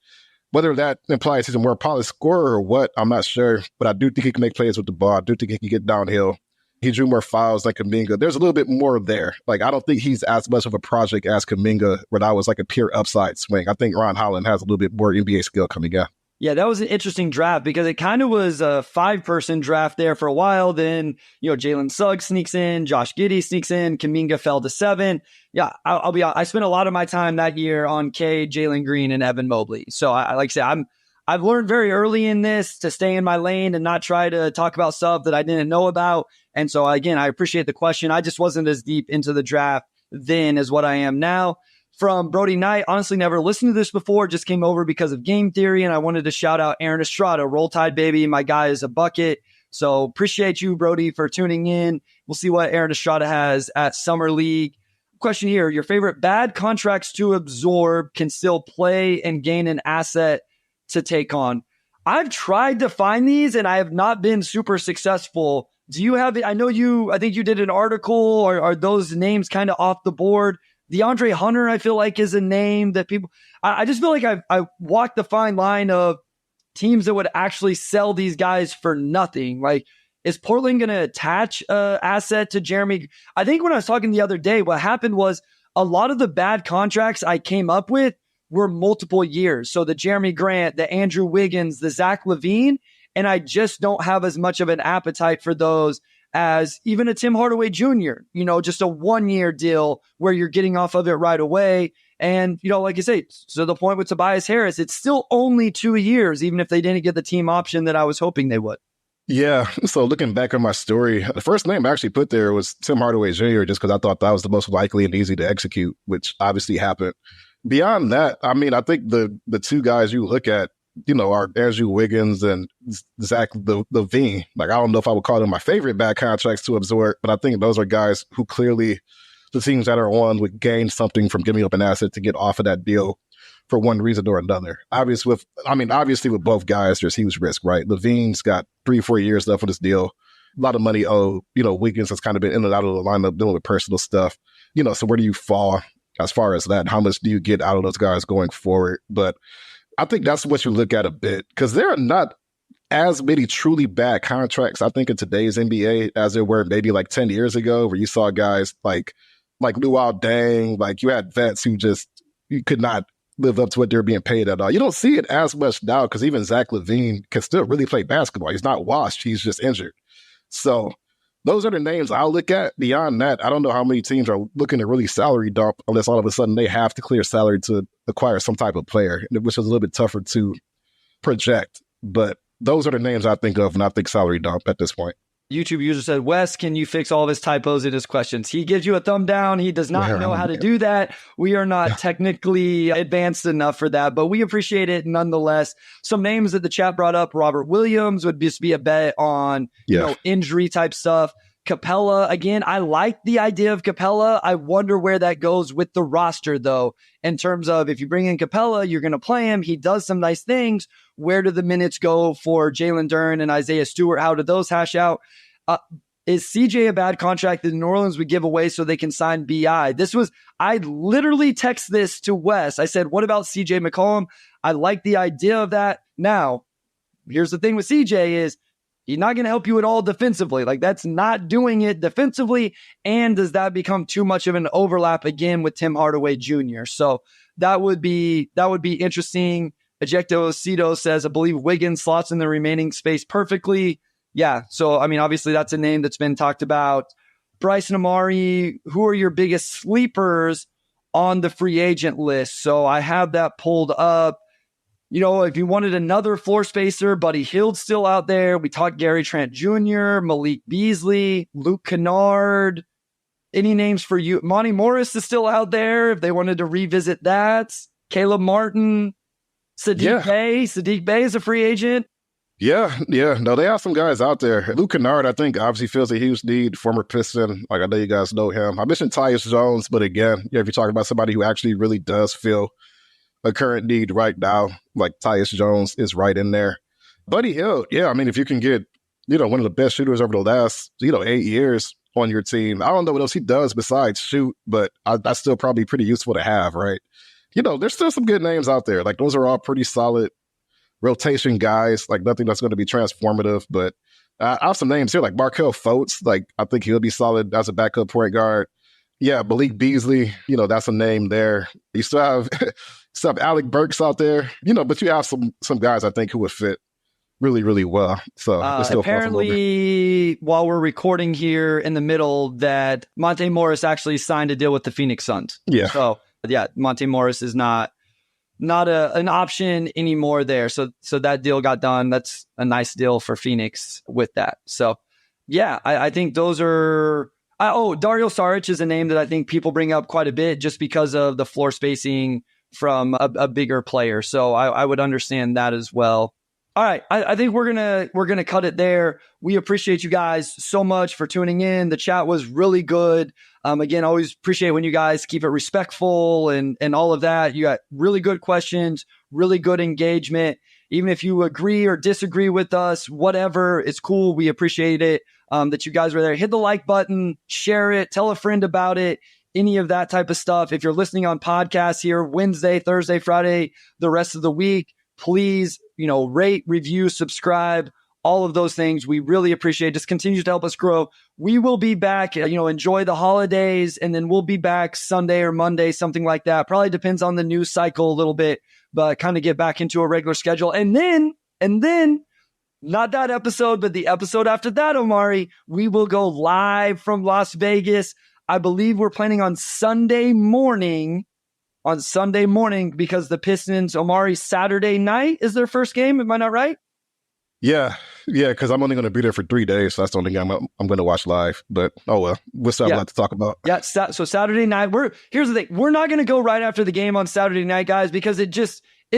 whether that implies he's a more polished scorer or what, I'm not sure. But I do think he can make plays with the ball. I do think he can get downhill. He drew more fouls than Kuminga. There's a little bit more there. Like, I don't think he's as much of a project as Kuminga, where that was like a pure upside swing. I think Ron Holland has a little bit more NBA skill coming out. Yeah, that was an interesting draft because it kind of was a 5-person draft there for a while. Then, Jalen Suggs sneaks in, Josh Giddey sneaks in, Kuminga fell to 7. Yeah, I'll be honest. I spent a lot of my time that year on K, Jalen Green, and Evan Mobley. So like I said, I've learned very early in this to stay in my lane and not try to talk about stuff that I didn't know about. And so, again, I appreciate the question. I just wasn't as deep into the draft then as what I am now. From Brody Knight, honestly, never listened to this before. Just came over because of game theory. And I wanted to shout out Aaron Estrada, Roll Tide, baby. My guy is a bucket. So appreciate you, Brody, for tuning in. We'll see what Aaron Estrada has at Summer League. Question here. Your favorite bad contracts to absorb can still play and gain an asset to take on. I've tried to find these and I have not been super successful. Do you have it? I think you did an article, or are those names kind of off the board? DeAndre Hunter, I feel like, is a name that people, I just feel like I walked the fine line of teams that would actually sell these guys for nothing. Like, is Portland going to attach an asset to Jeremy? I think when I was talking the other day, what happened was a lot of the bad contracts I came up with were multiple years. So the Jeremy Grant, the Andrew Wiggins, the Zach LaVine, and I just don't have as much of an appetite for those as even a Tim Hardaway Jr., just a 1-year deal where you're getting off of it right away. And, like you say, so the point with Tobias Harris, it's still only 2 years, even if they didn't get the team option that I was hoping they would. Yeah. So looking back on my story, the first name I actually put there was Tim Hardaway Jr., just because I thought that was the most likely and easy to execute, which obviously happened. Beyond that, I mean, I think the two guys you look at, are Andrew Wiggins and Zach LaVine. Like, I don't know if I would call them my favorite bad contracts to absorb, but I think those are guys who clearly the teams that are on would gain something from giving up an asset to get off of that deal for one reason or another. Obviously with both guys, there's huge risk, right? LaVine's got 3-4 years left on this deal. A lot of money owed. Wiggins has kind of been in and out of the lineup dealing with personal stuff. So where do you fall as far as that? How much do you get out of those guys going forward? But I think that's what you look at a bit, because there are not as many truly bad contracts, I think, in today's NBA as there were maybe like 10 years ago, where you saw guys like Luol Deng, like you had vets who you could not live up to what they're being paid at all. You don't see it as much now because even Zach LaVine can still really play basketball. He's not washed. He's just injured. So those are the names I'll look at. Beyond that, I don't know how many teams are looking to really salary dump unless all of a sudden they have to clear salary to acquire some type of player, which is a little bit tougher to project. But those are the names I think of when I think salary dump at this point. YouTube user said, Wes, can you fix all of his typos in his questions? He gives you a thumb down. He does not know how to do that. We are not technically advanced enough for that, but we appreciate it nonetheless. Some names that the chat brought up, Robert Williams would just be a bet on injury type stuff. Capella, again, I like the idea of Capella. I wonder where that goes with the roster, though, in terms of if you bring in Capella, you're going to play him. He does some nice things. Where do the minutes go for Jalen Duren and Isaiah Stewart? How do those hash out? Is CJ a bad contract that New Orleans would give away so they can sign BI? I literally text this to Wes. I said, what about CJ McCollum? I like the idea of that. Now, here's the thing with CJ is, He's not going to help you at all defensively. Like, that's not doing it defensively. And does that become too much of an overlap again with Tim Hardaway Jr.? So that would be interesting. Ejecto Cito says, I believe Wiggins slots in the remaining space perfectly. Yeah. So, I mean, obviously that's a name that's been talked about. Bryce and Omari, who are your biggest sleepers on the free agent list? So I have that pulled up. You know, if you wanted another floor spacer, Buddy Hield's still out there. We talked Gary Trent Jr., Malik Beasley, Luke Kennard. Any names for you? Monty Morris is still out there if they wanted to revisit that. Caleb Martin, Sadiq Bey. Sadiq Bey is a free agent. Yeah. No, they have some guys out there. Luke Kennard, I think, obviously feels a huge need. Former Piston. Like, I know you guys know him. I mentioned Tyus Jones, but again, if you're talking about somebody who actually really does feel a current need right now, like Tyus Jones is right in there. Buddy Hield, I mean, if you can get, one of the best shooters over the last, 8 years on your team, I don't know what else he does besides shoot, but that's still probably pretty useful to have, right? There's still some good names out there. Like, those are all pretty solid rotation guys, like nothing that's going to be transformative, but I have some names here, like Markelle Fultz. Like, I think he'll be solid as a backup point guard. Yeah, Malik Beasley, that's a name there. You still have Alec Burks out there, but you have some guys I think who would fit really, really well. So apparently, while we're recording here in the middle, that Monte Morris actually signed a deal with the Phoenix Suns. Yeah. So Monte Morris is not an option anymore there. So that deal got done. That's a nice deal for Phoenix with that. So I think those are. Dario Saric is a name that I think people bring up quite a bit just because of the floor spacing from a bigger player. So I would understand that as well. All right. I think we're gonna cut it there. We appreciate you guys so much for tuning in. The chat was really good. Again, always appreciate when you guys keep it respectful and all of that. You got really good questions, really good engagement. Even if you agree or disagree with us, whatever, it's cool. We appreciate it that you guys were there. Hit the like button, share it, tell a friend about it, any of that type of stuff. If you're listening on podcasts here, Wednesday, Thursday, Friday, the rest of the week, please, rate, review, subscribe, all of those things. We really appreciate it. Just continue to help us grow. We will be back, enjoy the holidays, and then we'll be back Sunday or Monday, something like that. Probably depends on the news cycle a little bit, but kind of get back into a regular schedule. And then, not that episode, but the episode after that, Omari, we will go live from Las Vegas. I believe we're planning on Sunday morning, because the Pistons, Omari, Saturday night is their first game. Am I not right? Yeah, because I'm only going to be there for 3 days. So that's the only game I'm going to watch live. But, we'll still have a lot to talk about. Yeah, so Saturday night, here's the thing. We're not going to go right after the game on Saturday night, guys, because it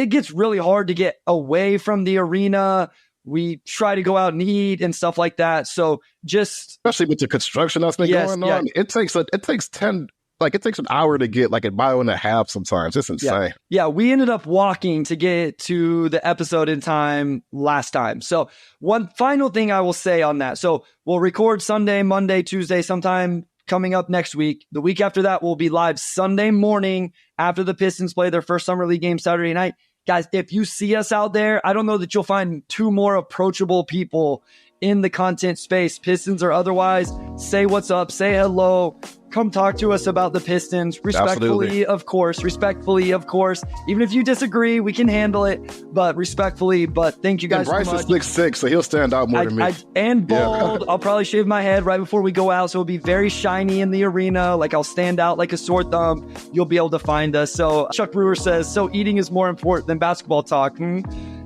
gets really hard to get away from the arena. We try to go out and eat and stuff like that. So especially with the construction that's been going on, it takes an hour to get, like a mile and a half sometimes. It's insane. Yeah, we ended up walking to get to the episode in time last time. So one final thing I will say on that. So we'll record Sunday, Monday, Tuesday, sometime coming up next week. The week after that, we'll be live Sunday morning after the Pistons play their first summer league game Saturday night. Guys, if you see us out there, I don't know that you'll find two more approachable people in the content space, Pistons or otherwise. Say what's up, say hello, come talk to us about the Pistons. Respectfully, of course. Even if you disagree, we can handle it, but respectfully. But thank you guys so much. Bryce is 6'6", so he'll stand out more than me. And bald. I'll probably shave my head right before we go out, so it'll be very shiny in the arena. Like, I'll stand out like a sore thumb. You'll be able to find us. So Chuck Brewer says, so eating is more important than basketball talk.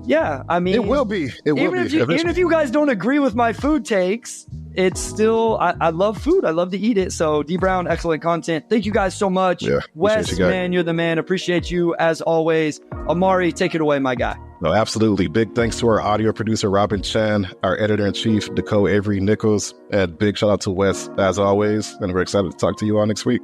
Yeah, I mean, it will be. Even if you guys don't agree with my food takes, it's still, I love food. I love to eat it. So D Brown, excellent content. Thank you guys so much. Yeah, Wes, man, you're the man. Appreciate you as always. Amari, take it away, my guy. No, absolutely. Big thanks to our audio producer, Robin Chan, our editor-in-chief, Nicole Avery Nichols, and big shout out to Wes as always. And we're excited to talk to you all next week.